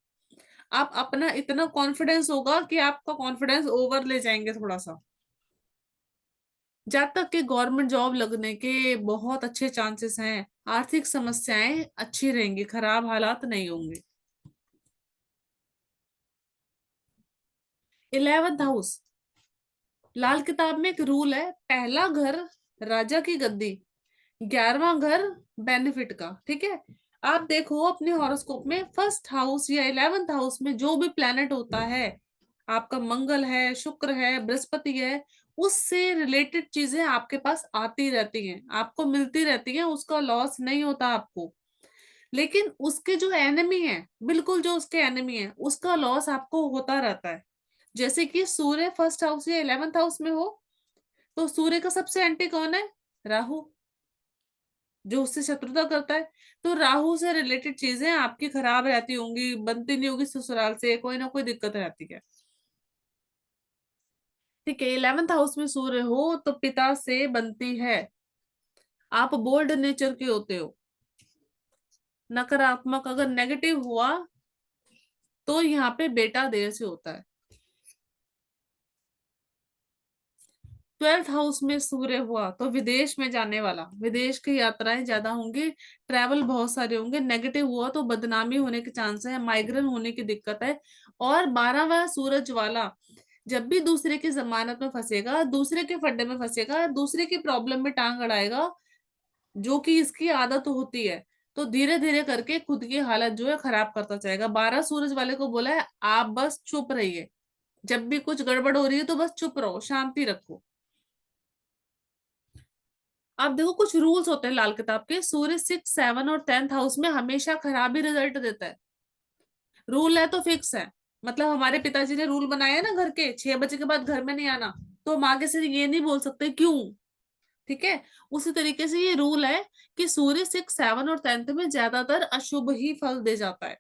Speaker 1: आप अपना इतना कॉन्फिडेंस होगा कि आपका कॉन्फिडेंस ओवर ले जाएंगे थोड़ा सा। जब तक कि गवर्नमेंट जॉब लगने के बहुत अच्छे चांसेस हैं, आर्थिक समस्याएं अच्छी रहेंगी, खराब हालात नहीं होंगे। 11th हाउस, लाल किताब में एक रूल है, पहला घर राजा की गद्दी, 11वां घर बेनिफिट का। ठीक है, आप देखो अपने हॉरोस्कोप में फर्स्ट हाउस या 11th हाउस में जो भी प्लेनेट होता है, आपका मंगल है, शुक्र है, बृहस्पति है, उससे रिलेटेड चीजें आपके पास आती रहती हैं, आपको मिलती रहती हैं, उसका लॉस नहीं होता आपको। लेकिन उसके जो एनिमी है, बिल्कुल जो उसके एनिमी है, उसका लॉस आपको होता रहता है। जैसे कि सूर्य फर्स्ट हाउस या 11th हाउस में हो, तो सूर्य का सबसे एंटी कौन है? राहु, जो उससे शत्रुता करता है। तो राहु से रिलेटेड चीजें आपकी खराब रहती होंगी, बनती नहीं होगी, ससुराल से कोई ना कोई दिक्कत रहती है। ठीक है, 11th हाउस में सूर्य हो तो पिता से बनती है। आप बोल्ड नेचर के होते हो। नकारात्मक अगर नेगेटिव हुआ तो यहाँ पे बेटा देर से होता है। 12th हाउस में सूर्य हुआ तो विदेश में जाने वाला, विदेश की यात्राएं ज्यादा होंगी, ट्रैवल बहुत सारे होंगे। नेगेटिव हुआ तो बदनामी होने के चांस है, माइग्रेन होने की दिक्कत है। और 12वां सूरज वाला जब भी दूसरे की जमानत में फंसेगा, दूसरे के फड्डे में फंसेगा, दूसरे की प्रॉब्लम में टांग अड़ाएगा, जो कि इसकी आदत होती है, तो धीरे धीरे करके खुद की हालत जो है खराब करता जाएगा। 12 सूरज वाले को बोला है आप बस चुप रहिए, जब भी कुछ गड़बड़ हो रही है तो बस चुप रहो, शांति रखो। आप देखो कुछ रूल्स होते हैं लाल किताब के, सूर्य 6 7 और 10th हाउस में हमेशा खराब ही रिजल्ट देता है। रूल है तो फिक्स है। मतलब हमारे पिताजी ने रूल बनाया है ना, घर के 6 बजे के बाद घर में नहीं आना, तो हम आगे से ये नहीं बोल सकते क्यों। ठीक है, उसी तरीके से ये रूल है कि सूर्य 6 7 और 10th में ज्यादातर अशुभ ही फल दे जाता है।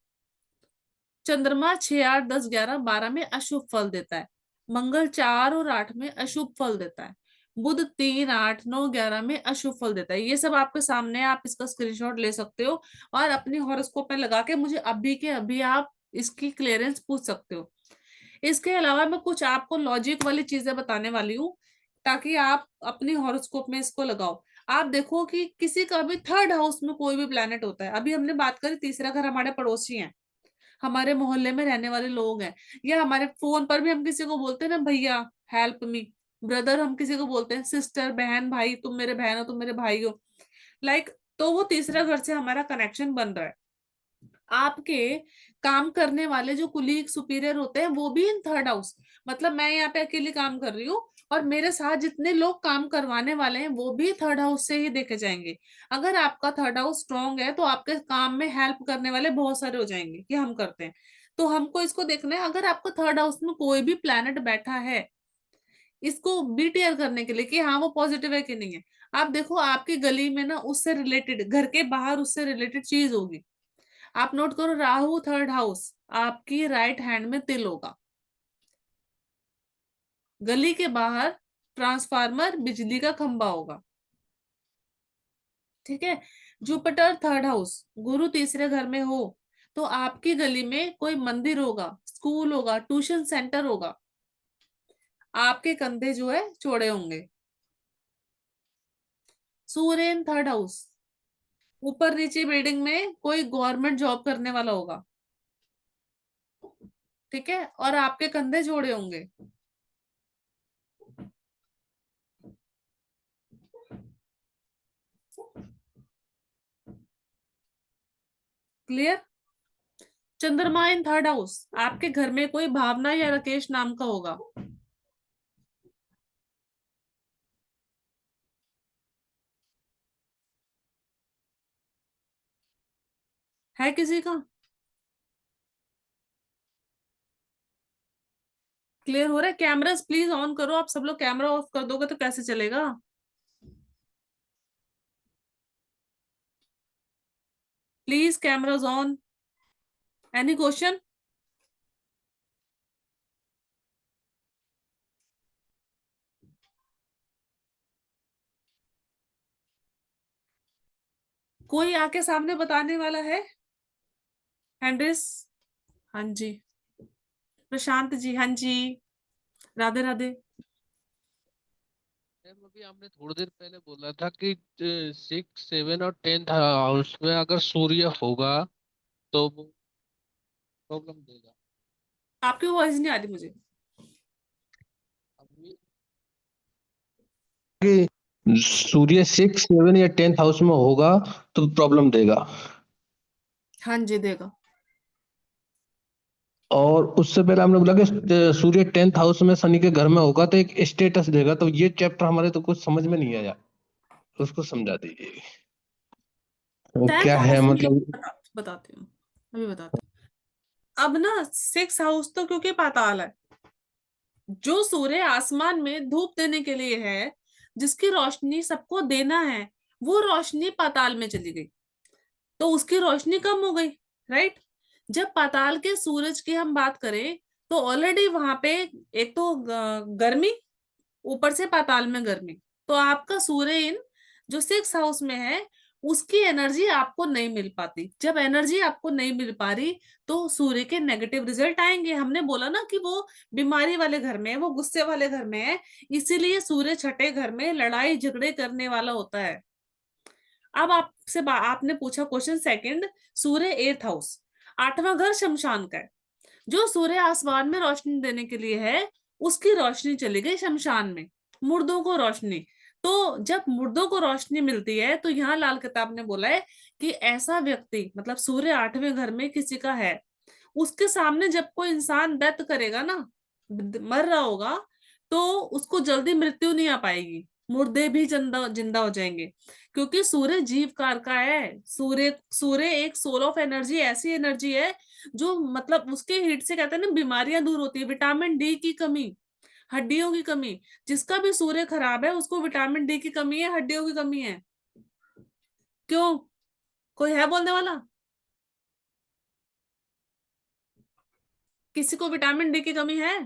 Speaker 1: चंद्रमा 6 8 10 11 12 में अशुभ फल देता है। मंगल 4 और 8 में अशुभ फल देता है। बुध 3 8 9 11 में अशुभ फल देता है। ये सब आपके सामने है, आप इसका स्क्रीनशॉट ले सकते हो और अपनी हॉरोस्कोप में लगा के मुझे अभी के अभी आप इसकी क्लियरेंस पूछ सकते हो। इसके अलावा मैं कुछ आपको लॉजिक वाली चीजें बताने वाली हूँ, ताकि आप अपनी हॉरोस्कोप में इसको लगाओ। आप देखो कि किसी का भी 3rd हाउस में कोई भी प्लेनेट होता है, अभी हमने बात करी तीसरा घर हमारे पड़ोसी हैं, हमारे मोहल्ले में रहने वाले लोग हैं, या हमारे फोन पर भी हम किसी को बोलते हैं ना भैया हेल्प मी, ब्रदर हम किसी को बोलते हैं, सिस्टर बहन भाई, तुम मेरे बहन हो तुम मेरे भाई हो, लाइक, तो वो तीसरा घर से हमारा कनेक्शन बन रहा है। आपके काम करने वाले जो कुलीग सुपीरियर होते हैं वो भी इन 3rd हाउस, मतलब मैं यहाँ पे अकेले काम कर रही हूँ, और मेरे साथ जितने लोग काम करवाने वाले हैं वो भी थर्ड हाउस से ही देखे जाएंगे। अगर आपका थर्ड हाउस स्ट्रांग है तो आपके काम में हेल्प करने वाले बहुत सारे हो जाएंगे कि हम करते हैं। तो हमको इसको देखना है, अगर आपका थर्ड हाउस में कोई भी प्लैनेट बैठा है, इसको बी टीयर करने के लिए कि हाँ वो पॉजिटिव है कि नहीं है। आप देखो आपकी गली में ना उससे रिलेटेड, घर के बाहर उससे रिलेटेड चीज होगी। आप नोट करो, राहु थर्ड हाउस, आपकी राइट हैंड में तिल होगा। गली के बाहर ट्रांसफार्मर, बिजली का खंभा होगा। ठीक है। जुपिटर थर्ड हाउस, गुरु तीसरे घर में हो तो आपकी गली में कोई मंदिर होगा, स्कूल होगा, ट्यूशन सेंटर होगा। आपके कंधे जो है चौड़े होंगे। सूर्य इन थर्ड हाउस, ऊपर नीचे बिल्डिंग में कोई गवर्नमेंट जॉब करने वाला होगा। ठीक है, और आपके कंधे चौड़े होंगे। क्लियर। चंद्रमा इन थर्ड हाउस, आपके घर में कोई भावना या राकेश नाम का होगा। है किसी का? क्लियर हो रहा है? कैमरास प्लीज ऑन करो। आप सब लोग कैमरा ऑफ कर दोगे तो कैसे चलेगा? Please cameras on. Any question? कोई आके सामने बताने वाला है? हैंड्रिस। हाँ जी। प्रशांत जी, हाँ जी। राधे राधे।
Speaker 3: मैम अभी आपने थोड़ी देर पहले बोला था कि 6, 7 और 10th हाउस में अगर सूर्य होगा तो वो प्रॉब्लम देगा।
Speaker 1: आपकी वॉइस नहीं आ रही मुझे।
Speaker 3: अभी कि सूर्य 6, 7 या 10th हाउस में होगा तो प्रॉब्लम देगा।
Speaker 1: हाँ जी, देगा।
Speaker 3: और उससे पहले हमने बोला कि सूर्य 10th हाउस में शनि के घर में होगा तो एक स्टेटस देगा। तो ये चैप्टर हमारे तो कुछ समझ में नहीं आया, उसको समझा दीजिए। वो
Speaker 1: टेंथ
Speaker 3: क्या है
Speaker 1: हाउस में
Speaker 3: मतलब।
Speaker 1: बताती हूँ, अभी बताती हूँ। अब ना सिक्स हाउस तो क्योंकि पाताल है, जो सूर्य आसमान में धूप देने के लिए है, जिसकी रोशनी सबको देना है, वो रोशनी पाताल में चली गई तो उसकी रोशनी कम हो गई। राइट। जब पाताल के सूरज की हम बात करें तो ऑलरेडी वहां पे एक तो गर्मी, ऊपर से पाताल में गर्मी, तो आपका सूर्य इन जो सिक्स हाउस में है उसकी एनर्जी आपको नहीं मिल पाती। जब एनर्जी आपको नहीं मिल पा रही तो सूर्य के नेगेटिव रिजल्ट आएंगे। हमने बोला ना कि वो बीमारी वाले घर में है, वो गुस्से वाले घर में है, इसीलिए सूर्य छठे घर में लड़ाई झगड़े करने वाला होता है। अब आपसे आपने पूछा क्वेश्चन सेकंड, सूर्य एर्थ हाउस, आठवां घर शमशान का है। जो सूर्य आसमान में रोशनी देने के लिए है उसकी रोशनी चली गई शमशान में, मुर्दों को रोशनी। तो जब मुर्दों को रोशनी मिलती है तो यहाँ लाल किताब ने बोला है कि ऐसा व्यक्ति, मतलब सूर्य आठवें घर में किसी का है, उसके सामने जब कोई इंसान डेथ करेगा ना, मर रहा होगा, तो उसको जल्दी मृत्यु नहीं आ पाएगी, मुर्दे भी जिंदा जिंदा हो जाएंगे। क्योंकि सूर्य जीवकार का है। सूर्य सूर्य एक सोल ऑफ एनर्जी, ऐसी एनर्जी है जो मतलब उसके हीट से कहते हैं ना बीमारियां दूर होती है। विटामिन डी की कमी, हड्डियों की कमी, जिसका भी सूर्य खराब है उसको विटामिन डी की कमी है, हड्डियों की कमी है। क्यों? कोई है बोलने वाला? किसी को विटामिन डी की कमी है?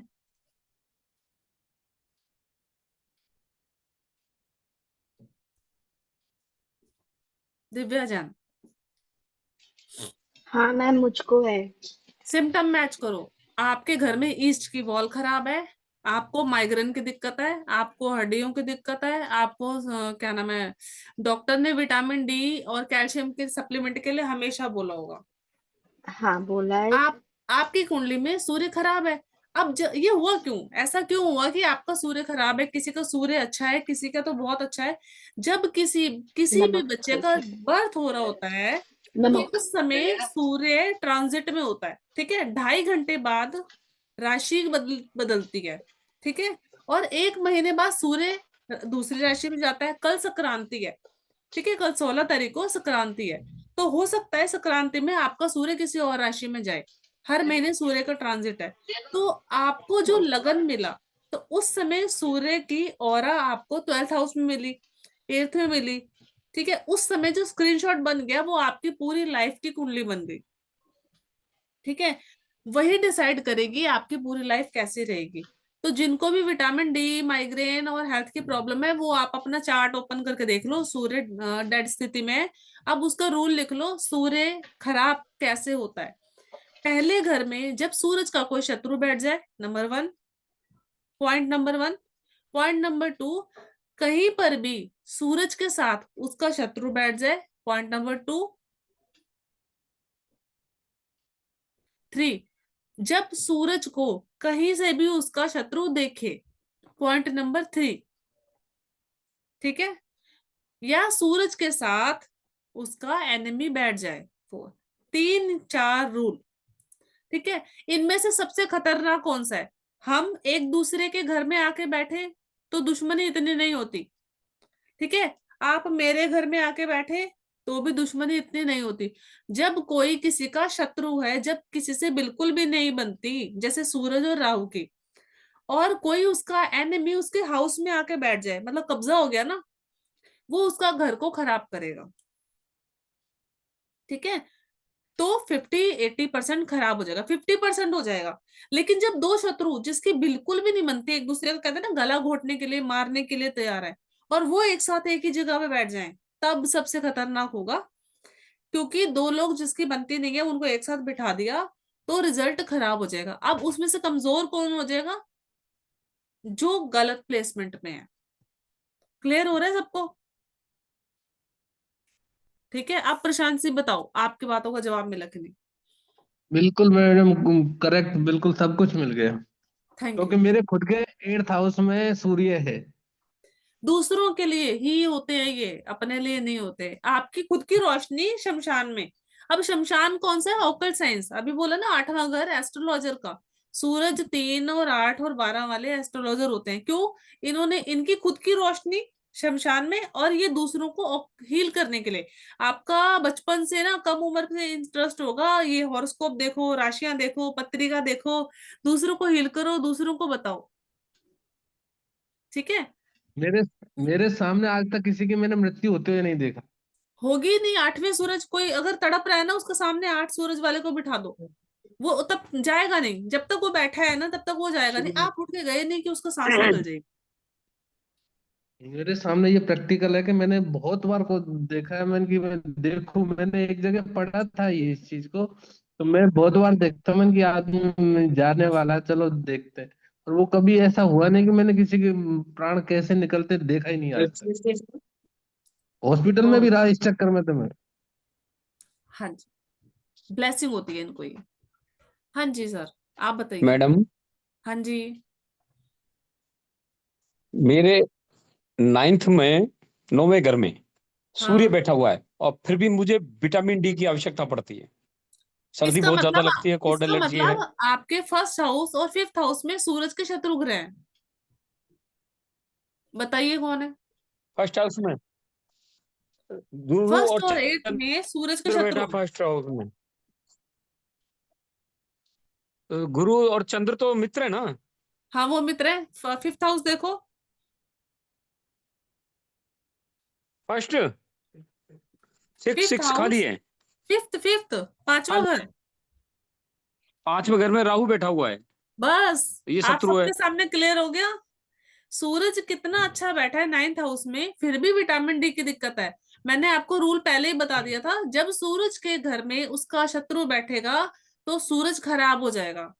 Speaker 1: दिव्या जान।
Speaker 4: हाँ मैम, मुझको है।
Speaker 1: सिम्टम मैच करो। आपके घर में ईस्ट की वॉल खराब है, आपको माइग्रेन की दिक्कत है, आपको हड्डियों की दिक्कत है, आपको क्या नाम है, डॉक्टर ने विटामिन डी और कैल्शियम के सप्लीमेंट के लिए हमेशा बोला होगा।
Speaker 4: हाँ, बोला है।
Speaker 1: आपकी कुंडली में सूर्य खराब है। अब ये हुआ क्यों? ऐसा क्यों हुआ कि आपका सूर्य खराब है, किसी का सूर्य अच्छा है, किसी का तो बहुत अच्छा है। जब किसी किसी भी
Speaker 4: नमक
Speaker 1: बच्चे का
Speaker 4: हल्का सा।
Speaker 1: बर्थ हो रहा होता है तो
Speaker 4: नमक।
Speaker 1: उस समय सूर्य ट्रांजिट में होता है। ठीक है, 2.5 घंटे बाद राशि बदलती है। ठीक है, और 1 महीने बाद सूर्य दूसरी राशि में जाता है। कल संक्रांति है, ठीक है, कल 16 तारीख को संक्रांति है, तो हो सकता है संक्रांति में आपका सूर्य किसी और राशि में जाए। हर महीने सूर्य का ट्रांजिट है, तो आपको जो लगन मिला, तो उस समय सूर्य की ऑरा आपको 12th हाउस में मिली, 8th में मिली, ठीक है। उस समय जो स्क्रीनशॉट बन गया वो आपकी पूरी लाइफ की कुंडली बन गई, ठीक है। वही डिसाइड करेगी आपकी पूरी लाइफ कैसी रहेगी। तो जिनको भी विटामिन डी, माइग्रेन और हेल्थ की प्रॉब्लम है, वो आप अपना चार्ट ओपन करके देख लो, सूर्य डेड स्थिति में है। अब उसका रूल लिख लो, सूर्य खराब कैसे होता है। पहले घर में जब सूरज का कोई शत्रु बैठ जाए, number 1, point number 1। Point number 2, कहीं पर भी सूरज के साथ उसका शत्रु बैठ जाए, पॉइंट नंबर 2। 3, जब सूरज को कहीं से भी उसका शत्रु देखे, पॉइंट नंबर 3, ठीक है, या सूरज के साथ उसका एनिमी बैठ जाए, 4। 3-4 रूल, ठीक है। इनमें से सबसे खतरनाक कौन सा है? हम एक दूसरे के घर में आके बैठे तो दुश्मनी इतनी नहीं होती, ठीक है। आप मेरे घर में आके बैठे तो भी दुश्मनी इतनी नहीं होती। जब कोई किसी का शत्रु है, जब किसी से बिल्कुल भी नहीं बनती, जैसे सूरज और राहु की, और कोई उसका एनिमी उसके हाउस में आके बैठ जाए, मतलब कब्जा हो गया ना, वो उसका घर को खराब करेगा, ठीक है। तो 50-80% खराब हो जाएगा, 50% हो जाएगा। लेकिन जब दो शत्रु जिसकी बिल्कुल भी नहीं बनती, एक दूसरे को कहते हैं ना गला घोटने के लिए, मारने के लिए तैयार है, और वो एक साथ एक ही जगह पे बैठ जाएं, तब सबसे खतरनाक होगा। क्योंकि दो लोग जिसकी बनती नहीं है उनको एक साथ बिठा दिया तो रिजल्ट खराब हो जाएगा। अब उसमें से कमजोर कौन हो जाएगा? जो गलत प्लेसमेंट में है। क्लियर हो रहा है सबको? ठीक है। अब प्रशांत जी बताओ, आपकी बातों का जवाब मिला कि नहीं?
Speaker 3: बिल्कुल मैडम, करेक्ट, बिल्कुल सब कुछ मिल गया।
Speaker 1: थैंक
Speaker 3: क्योंकि
Speaker 1: यू।
Speaker 3: मेरे खुद के 8th हाउस में सूर्य है।
Speaker 1: दूसरों के लिए ही होते हैं ये, अपने लिए नहीं होते। आपकी खुद की रोशनी शमशान में। अब शमशान कौन सा है? ऑकल्ट साइंस, अभी बोला ना, 8वां घर एस्ट्रोलॉजर का। सूरज 3 और 8 और 12 वाले एस्ट्रोलॉजर होते हैं। क्यों? इन्होंने इनकी खुद की रोशनी शमशान में, और ये दूसरों को हील करने के लिए। आपका बचपन से ना कम उम्र से इंटरेस्ट होगा, ये हॉरोस्कोप देखो, राशियां देखो, पत्रिका देखो, दूसरों को हील करो, दूसरों को बताओ, ठीक है।
Speaker 3: मेरे मेरे सामने आज तक किसी की मैंने मृत्यु होते हुए नहीं देखा।
Speaker 1: होगी नहीं। 8वें सूरज, कोई अगर तड़प रहा है ना, उसके सामने 8 सूरज वाले को बिठा दो, वो तब जाएगा नहीं। जब तक वो बैठा है ना, तब तक वो जाएगा नहीं। आप उठ के गए नहीं कि उसका सांस निकल जाएगी।
Speaker 3: मेरे सामने ये प्रैक्टिकल है कि मैंने बहुत बार को देखा है। मैंने कि मैं देखूं, मैंने एक जगह पढ़ा था ये इस चीज को, तो मैं बहुत बार देखता हूं, मैंने कि आदमी जाने वाला है, चलो देखते हैं। और वो कभी ऐसा हुआ नहीं कि मैंने किसी के प्राण कैसे निकलते देखा ही नहीं आज तक। हॉस्पिटल में भी
Speaker 1: बहुत।
Speaker 3: रहा इस चक्कर में तो मैं।
Speaker 1: हाँ जी, ब्लेसिंग होती है इनको ये। हाँ जी सर, आप बताइए।
Speaker 5: मैडम,
Speaker 1: हाँ जी।
Speaker 5: मेरे 9th में 9वें घर में सूर्य
Speaker 1: हाँ,
Speaker 5: बैठा हुआ है, और फिर भी मुझे विटामिन डी की आवश्यकता पड़ती है। सर्दी
Speaker 1: इसका
Speaker 5: बहुत ज्यादा
Speaker 1: मतलब,
Speaker 5: लगती है, कोल्ड
Speaker 1: इसका
Speaker 5: एलर्जी है।
Speaker 1: मतलब आपके 1st हाउस और 5th हाउस में सूरज के शत्रु ग्रह हैं। बताइए कौन है?
Speaker 5: फर्स्ट हाउस में गुरु और
Speaker 1: 1st और 8th
Speaker 5: चंद्र
Speaker 1: में सूरज के
Speaker 5: बैठा
Speaker 1: शत्रु हैं।
Speaker 5: फर्स्ट हाउस में। तो गुरु और चंद्र तो मित्र है ना।
Speaker 1: हाँ, वो मित्र है। 5th हाउस देखो।
Speaker 5: फर्स्ट, सिक्स
Speaker 1: 5th
Speaker 5: सिक्स खाली
Speaker 1: हाउस,
Speaker 5: है।
Speaker 1: 5th पांचवा
Speaker 5: खाली।
Speaker 1: घर।
Speaker 5: 5वें घर में राहु बैठा हुआ है,
Speaker 1: बस,
Speaker 5: ये
Speaker 1: आप
Speaker 5: शत्रु है।
Speaker 1: सबके सामने क्लियर हो गया। सूरज कितना अच्छा बैठा है 9th हाउस में, फिर भी विटामिन डी की दिक्कत है। मैंने आपको रूल पहले ही बता दिया था, जब सूरज के घर में उसका शत्रु बैठेगा तो सूरज खराब हो जाएगा।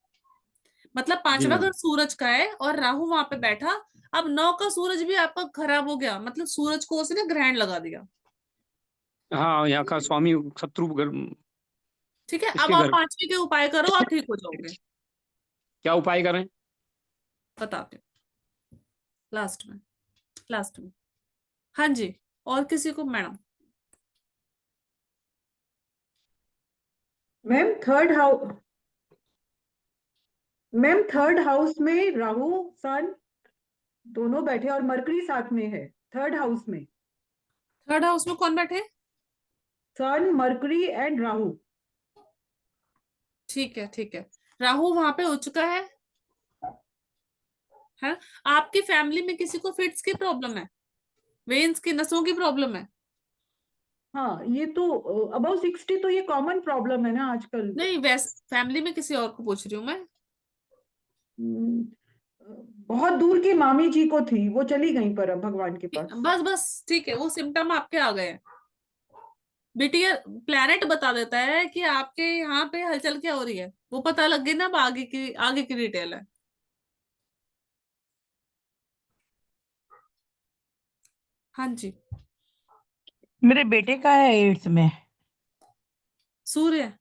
Speaker 1: मतलब
Speaker 5: जी
Speaker 1: 5वां घर
Speaker 5: मैडम।
Speaker 1: सूरज का है और राहु वहां पे बैठा। अब 9 का सूरज भी आपका खराब हो गया, मतलब सूरज को उसने ग्रहण लगा दिया।
Speaker 5: हाँ, यहाँ का स्वामी शत्रु घर,
Speaker 1: ठीक है, अब
Speaker 5: इसके
Speaker 1: आप
Speaker 5: घर।
Speaker 1: 5वीं के उपाय करो, आप ठीक हो जाओगे।
Speaker 5: क्या उपाय करें?
Speaker 1: बताते हो लास्ट में, लास्ट में। हाँ जी, और किसी को मैडम?
Speaker 6: मैम थर्ड हाउस में राहु सन दोनों बैठे और मरकरी साथ में है, थर्ड हाउस में।
Speaker 1: थर्ड हाउस में कौन बैठे?
Speaker 6: सन, मरकरी एंड राहु।
Speaker 1: ठीक है, ठीक है। राहु वहां पे उच्च का है। आपकी फैमिली में किसी को फिट्स की प्रॉब्लम है? वेन्स की नसों की प्रॉब्लम है?
Speaker 6: हाँ, ये तो अबाउट 60 तो ये कॉमन प्रॉब्लम है ना आजकल।
Speaker 1: नहीं, वैसे फैमिली में किसी और को पूछ रही हूँ मैं।
Speaker 6: हम्म, बहुत दूर की मामी जी को थी, वो चली गई पर अब भगवान के पास।
Speaker 1: बस बस, ठीक है, वो सिम्टम आपके आ गए हैं। बिटिया प्लैनेट बता देता है कि आपके यहाँ पे हलचल क्या हो रही है, वो पता लग गई ना। अब आगे की डिटेल है। हाँ जी।
Speaker 7: मेरे बेटे का है 8th में।
Speaker 1: सूर्य।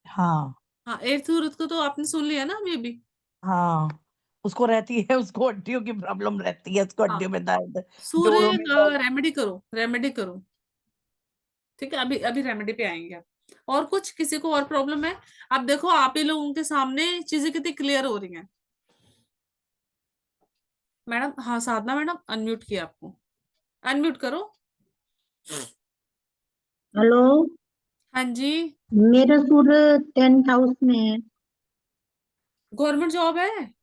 Speaker 7: हाँ।
Speaker 1: हाँ, 8 सूर्य को तो आपने सुन लिया ना अभी अभी।
Speaker 7: हाँ, उसको रहती है, उसको हड्डियों की प्रॉब्लम रहती है, उसको
Speaker 1: हाँ,
Speaker 7: हड्डियों में दर्द, जोड़ों
Speaker 1: सूर्य
Speaker 7: में
Speaker 1: का
Speaker 7: दर्द।
Speaker 1: रेमेडी करो, रेमेडी करो। ठीक है, अभी अभी रेमेडी पे आएंगे आप। और कुछ किसी को और प्रॉब्लम है? आप देखो, आप ही लोगों के सामने चीजें कितनी क्लियर हो रही हैं। मैडम, हाँ साधना मैडम, अनम्यूट किया आपको, अनम्यूट करो।
Speaker 8: हेलो।
Speaker 1: हाँ जी।
Speaker 8: मेरा सूर्य 10th हाउस में है।
Speaker 1: गवर्नमेंट जॉब है?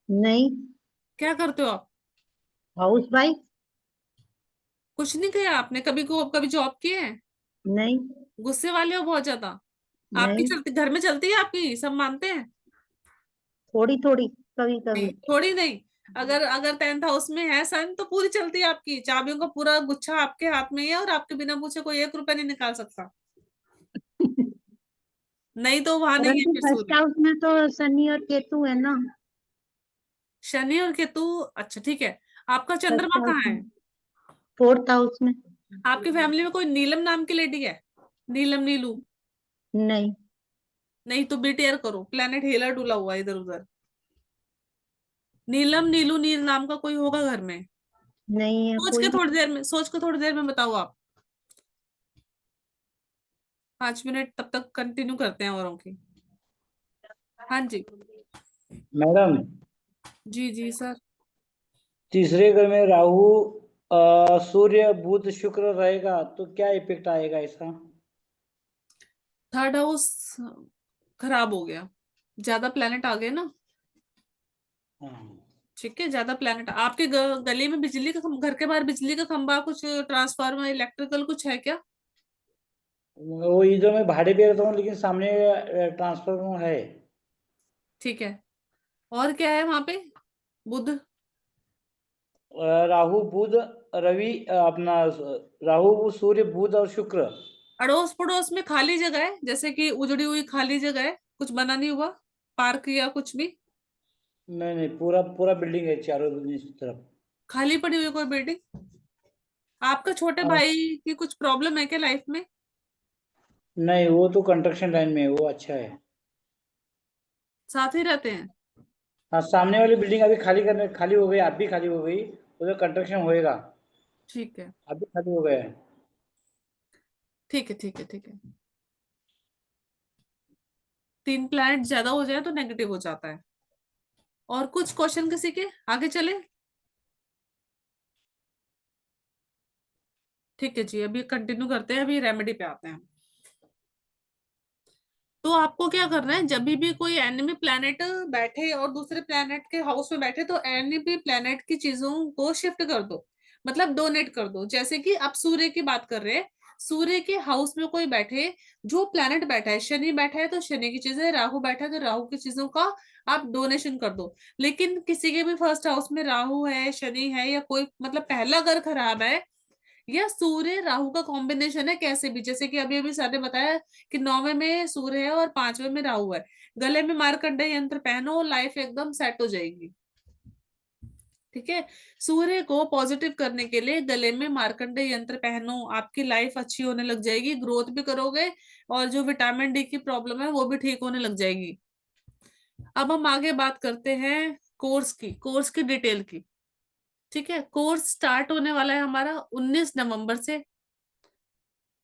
Speaker 8: नहीं।
Speaker 1: क्या करते हो आप?
Speaker 8: House wife.
Speaker 1: कुछ नहीं किया आपने कभी को कभी जॉब की है?
Speaker 8: नहीं।
Speaker 1: गुस्से वाले हो बहुत ज्यादा। आपकी
Speaker 8: नहीं,
Speaker 1: चलती, घर में चलती है आपकी, सब मानते हैं?
Speaker 8: थोड़ी थोड़ी, कभी
Speaker 1: नहीं,
Speaker 8: कभी।
Speaker 1: थोड़ी नहीं। अगर अगर 10th हाउस में है सन तो पूरी चलती है आपकी। चाबियों का पूरा गुच्छा आपके हाथ में ही है और आपके बिना पूछे कोई 1 रुपया नहीं निकाल सकता। नहीं तो वहां नहीं है
Speaker 8: परंतु
Speaker 1: फिर
Speaker 8: फर्स्ट
Speaker 1: सूर्य।
Speaker 8: हाउस में तो शनि और केतु है ना।
Speaker 1: शनि और केतु, अच्छा ठीक है। आपका
Speaker 8: फर्स्ट
Speaker 1: चंद्रमा
Speaker 8: हाउस
Speaker 1: कहाँ है?
Speaker 8: में, 4th हाउस में।
Speaker 1: आपकी फैमिली में कोई नीलम नाम की लेडी है? नीलम, नीलू?
Speaker 8: नहीं।
Speaker 1: नहीं तो बीटीआर करो, प्लेनेट हिला डुला हुआ इधर उधर। नीलम, नीलू, नील नाम का कोई होगा घर में?
Speaker 8: नहीं है
Speaker 1: सोच के
Speaker 8: कोई।
Speaker 1: थोड़ी देर में, सोच के थोड़ी देर में बताओ आप। 5 मिनट तब तक कंटिन्यू करते हैं औरों की। हाँ जी।
Speaker 9: मैडम,
Speaker 1: जी जी सर।
Speaker 9: तीसरे घर में राहु सूर्य बुध शुक्र रहेगा तो क्या इफेक्ट आएगा इसका?
Speaker 1: थर्ड हाउस खराब हो गया, ज्यादा प्लेनेट आ गए ना।
Speaker 9: हाँ।
Speaker 1: ठीक है, ज्यादा प्लेनेट आपके गली में बिजली का घर के बाहर बिजली का खंभा, कुछ ट्रांसफार्मर, इलेक्ट्रिकल कुछ है क्या?
Speaker 9: वो इधर मैं भाड़े पे रहता हूँ लेकिन सामने ट्रांसफार्मर है।
Speaker 1: ठीक है। और क्या है वहां पे? बुध।
Speaker 9: राहु बुध रवि अपना राहु सूर्य बुध और शुक्र।
Speaker 1: अड़ोस पड़ोस में खाली जगह है, जैसे कि उजड़ी हुई खाली जगह है, कुछ बना नहीं हुआ, पार्क या कुछ भी?
Speaker 9: नहीं नहीं, पूरा पूरा बिल्डिंग है चारों तरफ।
Speaker 1: खाली पड़ी हुई कोई बिल्डिंग? आपका छोटे
Speaker 9: हाँ,
Speaker 1: भाई की कुछ प्रॉब्लम है क्या लाइफ में?
Speaker 9: नहीं वो तो कंस्ट्रक्शन लाइन में है, वो अच्छा है।
Speaker 1: साथ ही रहते हैं?
Speaker 9: हाँ, सामने वाली बिल्डिंग अभी खाली हो गई, आप भी खाली हो गई, उधर कंस्ट्रक्शन होएगा।
Speaker 1: ठीक है,
Speaker 9: अभी खाली हो गया है।
Speaker 1: ठीक है, ठीक है, ठीक है। 3 प्लैनेट ज्यादा हो जाए तो नेगेटिव हो जाता है। और कुछ क्वेश्चन किसी के आगे चले? ठीक है जी, अभी कंटिन्यू करते हैं, अभी रेमेडी पे आते हैं। तो आपको क्या करना है, जब भी कोई एनिमी प्लैनेट बैठे और दूसरे प्लैनेट के हाउस में बैठे तो एनिमी प्लैनेट की चीजों को शिफ्ट कर दो, मतलब डोनेट कर दो। जैसे कि आप सूर्य की बात कर रहे हैं, सूर्य के हाउस में कोई बैठे, जो प्लैनेट बैठा है, शनि बैठा है तो शनि की चीजें, राहु बैठा है तो राहु की चीजों का आप डोनेशन कर दो। लेकिन किसी के भी फर्स्ट हाउस में राहु है, शनि है, या कोई मतलब पहला घर खराब है, या सूर्य राहु का कॉम्बिनेशन है कैसे भी, जैसे कि अभी अभी सर ने बताया कि 9वें में सूर्य है और 5वें में राहु है, गले में मार्कंडेय यंत्र पहनो, लाइफ एकदम सेट हो जाएगी। ठीक है, सूर्य को पॉजिटिव करने के लिए गले में मार्कंडेय यंत्र पहनो, आपकी लाइफ अच्छी होने लग जाएगी, ग्रोथ भी करोगे, और जो विटामिन डी की प्रॉब्लम है वो भी ठीक होने लग जाएगी। अब हम आगे बात करते हैं कोर्स की डिटेल की। ठीक है, कोर्स स्टार्ट होने वाला है हमारा 19 नवंबर से,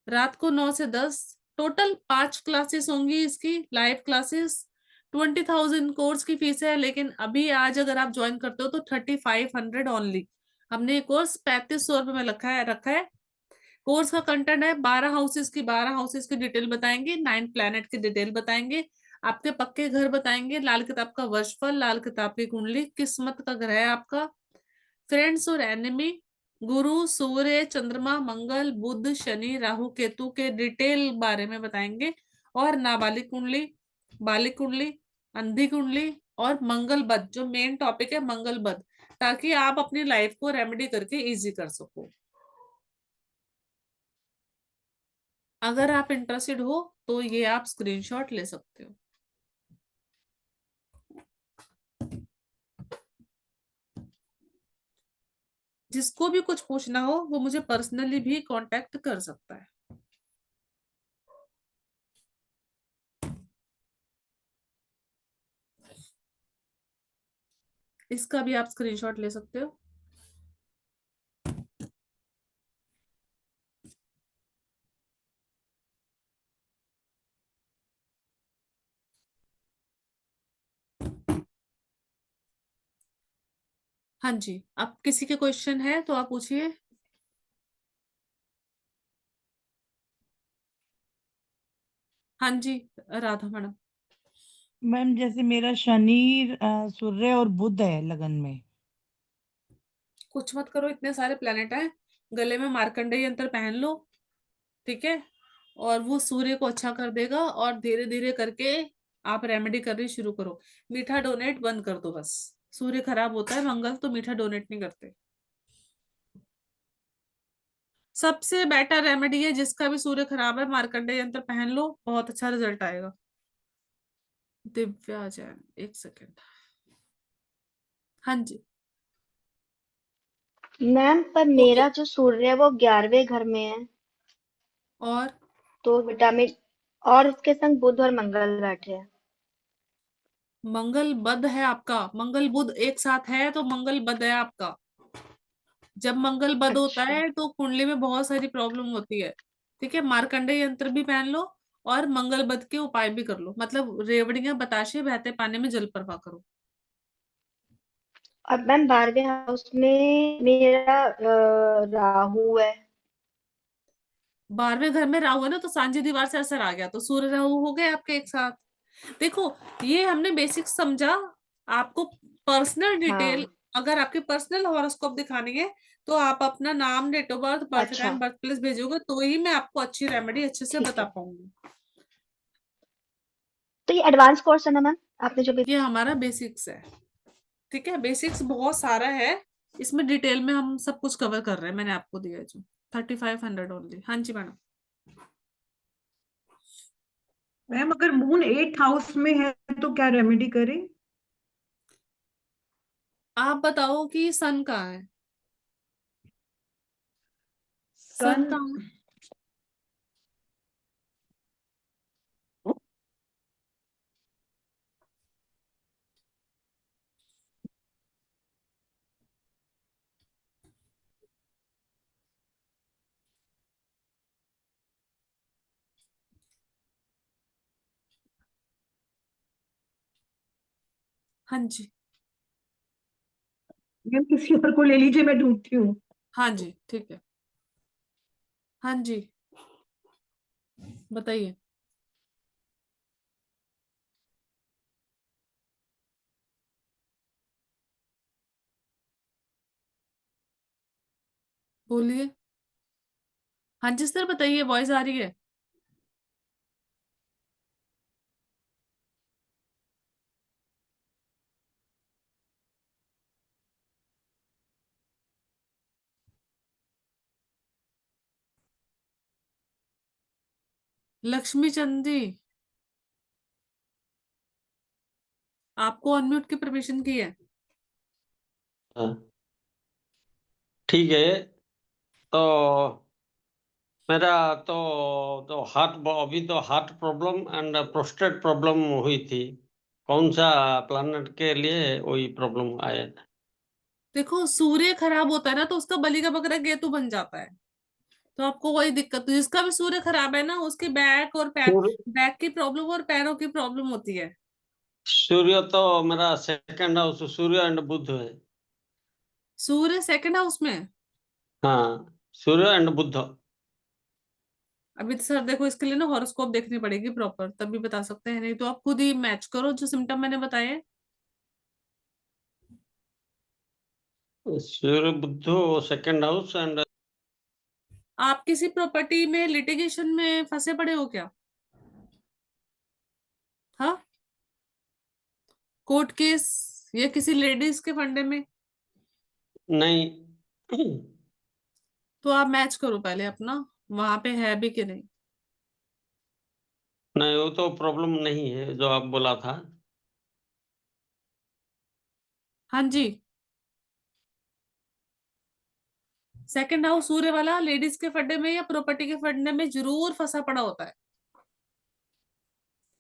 Speaker 1: रात को 9 से 10। टोटल 5 क्लासेस होंगी इसकी, लाइव क्लासेस। 20,000 कोर्स की फीस है, लेकिन अभी आज अगर आप ज्वाइन करते हो तो 3500 ओनली। हमने ये कोर्स 3500 रुपए में रखा है। कोर्स का कंटेंट है 12 हाउसेस की डिटेल बताएंगे, 9 प्लैनेट की डिटेल बताएंगे, आपके पक्के घर बताएंगे, लाल किताब का वर्षफल, लाल किताब की कुंडली, किस्मत का ग्रह आपका, फ्रेंड्स और एनिमी, गुरु, सूर्य, चंद्रमा, मंगल, बुध, शनि, राहु, केतु के डिटेल बारे में बताएंगे, और नाबालिग कुंडली, बालिग कुंडली, अंधी कुंडली, और मंगल बद, जो मेन टॉपिक है मंगल बद, ताकि आप अपनी लाइफ को रेमेडी करके इजी कर सको। अगर आप इंटरेस्टेड हो तो ये आप स्क्रीनशॉट ले सकते हो। जिसको भी कुछ पूछना हो वो मुझे पर्सनली भी कांटेक्ट कर सकता है। इसका भी आप स्क्रीनशॉट ले सकते हो। हाँ जी, आप किसी के क्वेश्चन है तो आप पूछिए। हाँ जी, राधा मैडम।
Speaker 7: मैम जैसे मेरा शनि सूर्य और बुध है लगन में।
Speaker 1: कुछ मत करो, इतने सारे प्लेनेट हैं, गले में मार्कंडेय यंत्र पहन लो, ठीक है, और वो सूर्य को अच्छा कर देगा, और धीरे धीरे करके आप रेमेडी करनी शुरू करो। मीठा डोनेट बंद कर दो बस। सूर्य खराब होता है मंगल, तो मीठा डोनेट नहीं करते। सबसे बेटर रेमेडी है, जिसका भी सूर्य खराब है मार्कंडेय यंत्र पहन लो, बहुत अच्छा रिजल्ट आएगा। दिव्या जैन, एक सेकेंड। हाँ जी,
Speaker 4: मैम पर
Speaker 1: बोलिए।
Speaker 4: मेरा जो सूर्य है वो 11वें घर में है,
Speaker 1: और
Speaker 4: तो विटामिन, और उसके संग बुध और मंगल बैठे हैं।
Speaker 1: मंगल बद है आपका, मंगल बुध एक साथ है तो मंगल बद है आपका। जब मंगल बद होता
Speaker 4: अच्छा,
Speaker 1: है तो कुंडली में बहुत सारी प्रॉब्लम होती है, ठीक है। मार्कंडेय यंत्र भी पहन लो, और मंगल बद के उपाय भी कर लो, मतलब रेवड़ियां बताशे बहते पानी में जल प्रवाह करो।
Speaker 4: और मैम 12वें हाउस में मेरा राहु है।
Speaker 1: 12वें घर में राहु है ना, तो सांझी दीवार से असर आ गया, तो सूर्य राहु हो गए आपके एक साथ। देखो, ये हमने बेसिक समझा। आपको पर्सनल डिटेल,
Speaker 4: हाँ,
Speaker 1: अगर आपकी पर्सनल हॉरोस्कोप दिखानी है तो आप अपना नाम, डेट ऑफ बर्थ, बर्थ
Speaker 4: अच्छा,
Speaker 1: टाइम, बर्थ प्लेस भेजोगे तो ही मैं आपको अच्छी रेमेडी अच्छे से
Speaker 4: ठीक
Speaker 1: बता
Speaker 4: है।
Speaker 1: पाऊंगी।
Speaker 4: तो ये एडवांस कोर्स है ना मैम, आपने जो भी।
Speaker 1: ये हमारा बेसिक्स है, ठीक है। बेसिक्स बहुत सारा है, इसमें डिटेल में हम सब कुछ कवर कर रहे हैं। मैंने आपको दिया है जो 3500 ओनली। हाँ जी मैडम।
Speaker 6: मैम अगर मून 8th हाउस में है तो क्या रेमेडी करें?
Speaker 1: आप बताओ कि सन कहाँ है? सन
Speaker 6: सन,
Speaker 1: कहाँ है? हाँ जी,
Speaker 6: मैम किसी और को ले लीजिए, मैं ढूंढती हूँ।
Speaker 1: हाँ जी, ठीक है। हाँ जी, बताइए। बोलिए। हाँ जी सर, बताइए, वॉइस आ रही है। लक्ष्मी चंद जी, आपको अनम्यूट की परमिशन की है।
Speaker 10: हाँ, ठीक है। तो मेरा तो हार्ट, अभी तो heart problem and prostate problem हुई थी। कौन सा प्लानट के लिए वही प्रॉब्लम आया था?
Speaker 1: देखो, सूर्य खराब होता है ना तो उसका बलि का बकरा केतु बन जाता है, तो आपको वही दिक्कत। तो जिसका भी सूर्य खराब है ना, उसके बैक और पैर,
Speaker 10: सूर्य
Speaker 1: बैक की प्रॉब्लम और पैरों की प्रॉब्लम होती है।
Speaker 10: सूर्य तो मेरा सेकंड हाउस, सूर्य एंड बुध है।
Speaker 1: सूर्य सेकंड हाउस में है।
Speaker 10: हाँ, सूर्य एंड बुध।
Speaker 1: अभी तो सर देखो, इसके लिए ना हॉरोस्कोप देखनी पड़ेगी प्रॉपर, तभी बता सकते हैं, नहीं तो आप खुद ही मैच करो जो सिम्टम मैंने बताए।
Speaker 10: सूर्य बुध सेकंड हाउस एंड
Speaker 1: आप किसी प्रॉपर्टी में लिटिगेशन में फंसे पड़े हो क्या? हाँ, कोर्ट केस या किसी लेडीज के फंडे में?
Speaker 10: नहीं।
Speaker 1: तो आप मैच करो पहले अपना, वहां पे है भी कि नहीं।
Speaker 10: नहीं, वो तो प्रॉब्लम नहीं है जो आप बोला था।
Speaker 1: हाँ जी, सेकंड हाउस सूर्य वाला लेडीज के फंडे में या प्रॉपर्टी के फंडे में जरूर फंसा पड़ा होता है।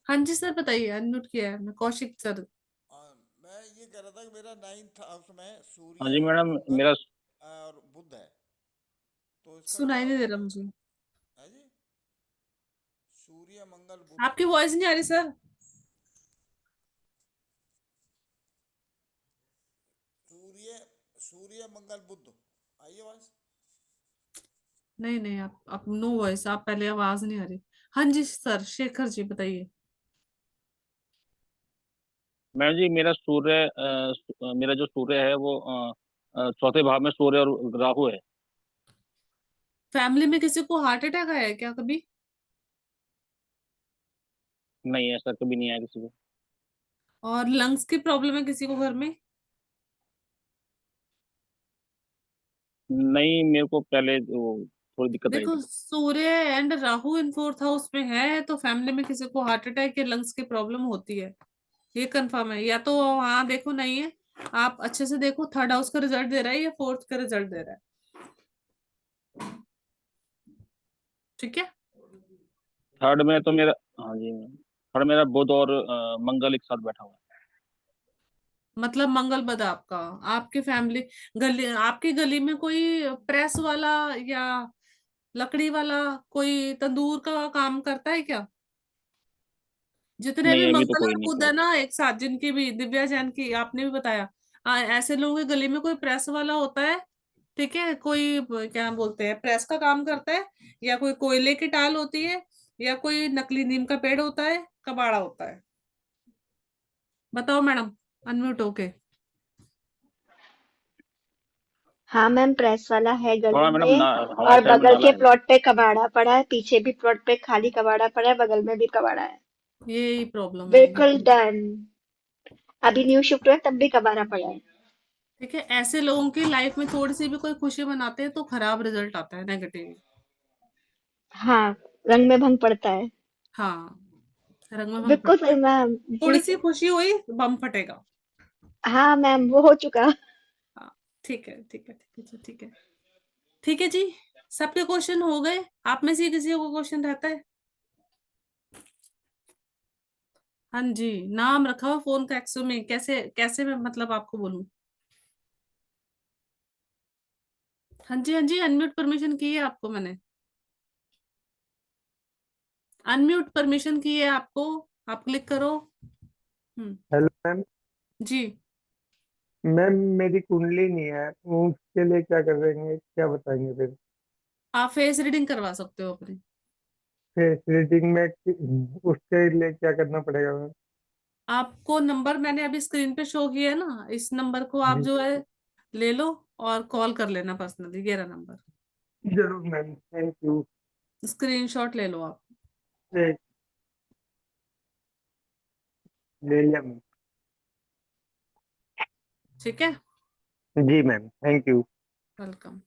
Speaker 1: हाँ जी सर बताइए, अनम्यूट किया है मैं, कौशिक सर।
Speaker 11: मैं ये कह रहा था कि मेरा 9th हाउस में
Speaker 12: हाँ
Speaker 11: सूर्य,
Speaker 12: जी मैडम,
Speaker 11: मंगल
Speaker 12: मेरा
Speaker 11: और बुध है, तो इसका
Speaker 1: सुनाई
Speaker 11: क्या
Speaker 1: नहीं दे
Speaker 11: होगा
Speaker 1: रहा
Speaker 11: फिर?
Speaker 1: मुझे,
Speaker 11: है जी, सूर्य मंगल बुध।
Speaker 1: आपकी वॉइस नहीं आ रही सर।
Speaker 11: सूर्य सूर्य मंगल बुध, आइए बस।
Speaker 1: नहीं नहीं, आप नो वॉइस, आप पहले आवाज नहीं आ रही। हाँ जी सर, शेखर जी बताइए।
Speaker 12: मैडम जी, मेरा जो सूर्य है वो चौथे भाव में सूर्य और राहु है।
Speaker 1: फैमिली में किसी को हार्ट अटैक आया है क्या कभी?
Speaker 12: नहीं, ऐसा कभी नहीं आया किसी को।
Speaker 1: और लंग्स की प्रॉब्लम है किसी को घर में?
Speaker 12: नहीं, मेरे को पहले वो थोड़ी दिक्कत आई
Speaker 1: देखो,
Speaker 12: थी।
Speaker 1: Surya and Rahu in fourth house में है तो फैमिली में किसी को हार्ट अटैक या लंग्स की प्रॉब्लम होती है, ये कंफर्म है। या तो हाँ देखो नहीं है, आप अच्छे से देखो थर्ड हाउस का रिजल्ट दे रहा है या फोर्थ का रिजल्ट दे रहा है। ठीक है,
Speaker 12: थर्ड में तो मेरा, हाँ जी मैम, थर्ड मेरा बुध और मंगल एक साथ बैठा हुआ है।
Speaker 1: मतलब मंगल बद आपका, आपकी फैमिली गली, आपकी गली में कोई प्रेस वाला या लकड़ी वाला कोई तंदूर का काम करता है क्या? जितने भी
Speaker 12: नहीं, अभी तो
Speaker 1: मंगल
Speaker 12: कोई
Speaker 1: और
Speaker 12: नहीं
Speaker 1: बुध है ना एक साथ, जिनकी भी दिव्या जैन की आपने भी बताया, ऐसे लोगों की गली में कोई प्रेस वाला होता है, ठीक है, कोई क्या बोलते हैं प्रेस का काम करता है, या कोई कोयले की टाल होती है, या कोई नकली नीम का पेड़ होता है, कबाड़ा होता है। बताओ मैडम, अनम्यूट होके।
Speaker 4: हाँ मैम, प्रेस वाला है गली
Speaker 12: हाँ मैडम,
Speaker 4: में,
Speaker 12: हमारे
Speaker 4: और
Speaker 12: शहर में
Speaker 4: बगल
Speaker 12: नाला
Speaker 4: के
Speaker 12: है।
Speaker 4: प्लॉट पे कबाड़ा पड़ा है, पीछे भी प्लॉट पे खाली कबाड़ा पड़ा है, बगल में भी कबाड़ा है।
Speaker 1: यही प्रॉब्लम है ये।
Speaker 4: बिल्कुल डन। अभी न्यू शिफ्ट हुआ है, तब भी कबाड़ा पड़ा है।
Speaker 1: ठीक है, ऐसे लोगों की लाइफ में थोड़ी सी भी कोई खुशी मनाते हैं तो खराब रिजल्ट आता है, नेगेटिव।
Speaker 4: हाँ, रंग में भंग पड़ता है।
Speaker 1: हाँ, रंग में भंग
Speaker 4: बिल्कुल
Speaker 1: पड़ता
Speaker 4: सही
Speaker 1: है।
Speaker 4: मैम जी।
Speaker 1: थोड़ी सी खुशी हुई बम फटेगा।
Speaker 4: हाँ मैम, वो हो चुका।
Speaker 1: हाँ, ठीक है ठीक है ठीक है जी, ठीक है ठीक है जी। सबके क्वेश्चन हो गए? आप में से किसी को क्वेश्चन रहता है? हाँ जी, नाम रखा हुआ फोन का एक्सो में, कैसे कैसे मैं मतलब आपको बोलूं? हाँ जी हाँ जी, अनम्यूट परमिशन की है आपको मैंने, अनम्यूट परमिशन की है आपको, आप क्लिक करो।
Speaker 13: Hello ma'am.
Speaker 1: जी,
Speaker 13: मैम मेरी कुंडली नहीं है, उसके लिए क्या करेंगे, क्या बताएंगे फिर?
Speaker 1: आप फेस रीडिंग करवा सकते हो अपनी।
Speaker 13: फेस रीडिंग में उसके लिए क्या करना पड़ेगा मैम?
Speaker 1: आपको नंबर मैंने अभी स्क्रीन पे शो किया है ना, इस नंबर को आप
Speaker 13: जी
Speaker 1: जो है ले लो और कॉल कर लेना पर्सनली, ये रहा नंबर,
Speaker 13: जरूर मैम, थैंक यू।
Speaker 1: स्क्रीनशॉट ले लो आप।
Speaker 13: ठीक, ले लिया मैम।
Speaker 1: ठीक है,
Speaker 13: जी मैम, थैंक यू।
Speaker 1: वेलकम।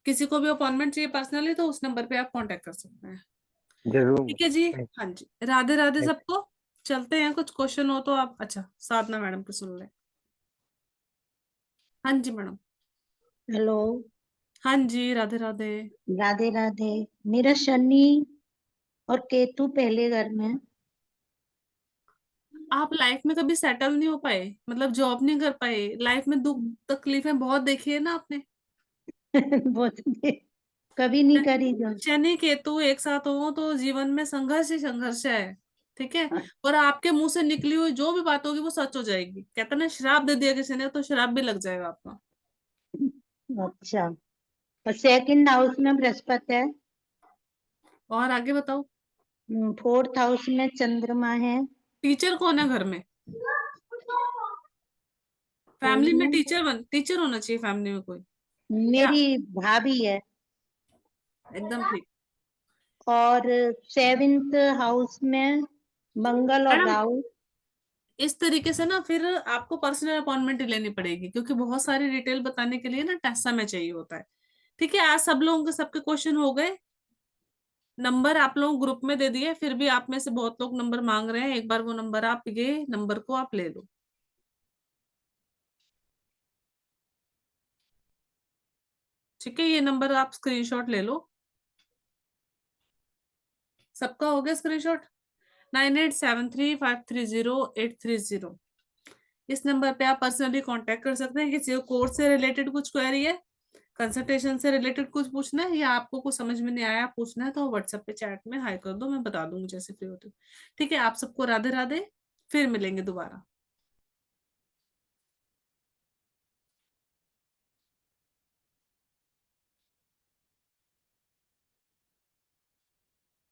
Speaker 1: किसी को भी अपॉइंटमेंट चाहिए पर्सनली तो उस नंबर पे आप कांटेक्ट कर सकते हैं।
Speaker 13: जरूर।
Speaker 1: ठीक है जी, हाँ जी, राधे राधे
Speaker 13: थैंक
Speaker 1: सबको। चलते हैं, कुछ क्वेश्चन हो तो आप, अच्छा साधना मैडम के सुन लें। हाँ जी मैडम।
Speaker 8: हेलो।
Speaker 1: हाँ जी, राधे राधे।
Speaker 8: राधे राधे। मेरा शनि और केतु पहले घर में है।
Speaker 1: आप लाइफ में कभी सेटल नहीं हो पाए, मतलब जॉब नहीं कर पाए, लाइफ में दुख तकलीफें बहुत देखी है ना आपने?
Speaker 8: बहुत कभी नहीं करी जॉब।
Speaker 1: शनि केतु एक साथ हो तो जीवन में संघर्ष ही संघर्ष है। ठीक है, और आपके मुंह से निकली हुई जो भी बात होगी वो सच हो जाएगी। कहते ना श्राप दे दिया किसी ने तो श्राप भी लग जाएगा आपका।
Speaker 8: अच्छा, और सेकंड हाउस में बृहस्पति है,
Speaker 1: और आगे बताओ।
Speaker 8: फोर्थ हाउस में चंद्रमा है,
Speaker 1: टीचर कौन है घर में? फैमिली में टीचर होना चाहिए फैमिली में कोई।
Speaker 8: मेरी भाभी है।
Speaker 1: एकदम ठीक।
Speaker 8: और सेवेंथ हाउस में मंगल और
Speaker 1: मैडम,
Speaker 8: राहु।
Speaker 1: इस तरीके से ना फिर आपको पर्सनल अपॉइंटमेंट लेनी पड़ेगी, क्योंकि बहुत सारी डिटेल बताने के लिए ना टेस्ट समय चाहिए होता है। ठीक है, आज सब लोगों के सबके क्वेश्चन हो गए। नंबर आप लोग ग्रुप में दे दिए, फिर भी आप में से बहुत लोग नंबर मांग रहे हैं। एक बार वो नंबर ये नंबर को आप ले लो। ठीक है, ये नंबर आप स्क्रीनशॉट ले लो। सबका हो गया स्क्रीनशॉट? 9873530830। इस नंबर पे आप पर्सनली कांटेक्ट कर सकते हैं। किसी को कोर्स से रिलेटेड कुछ क्वेरी है, कंसल्टेशन से रिलेटेड कुछ पूछना है, या आपको कुछ समझ में नहीं आया पूछना है, तो व्हाट्सएप पे चैट में हाई कर दो, मैं बता दूंगी जैसे फ्री होती हूँ। ठीक है, आप सबको राधे राधे, फिर मिलेंगे दोबारा।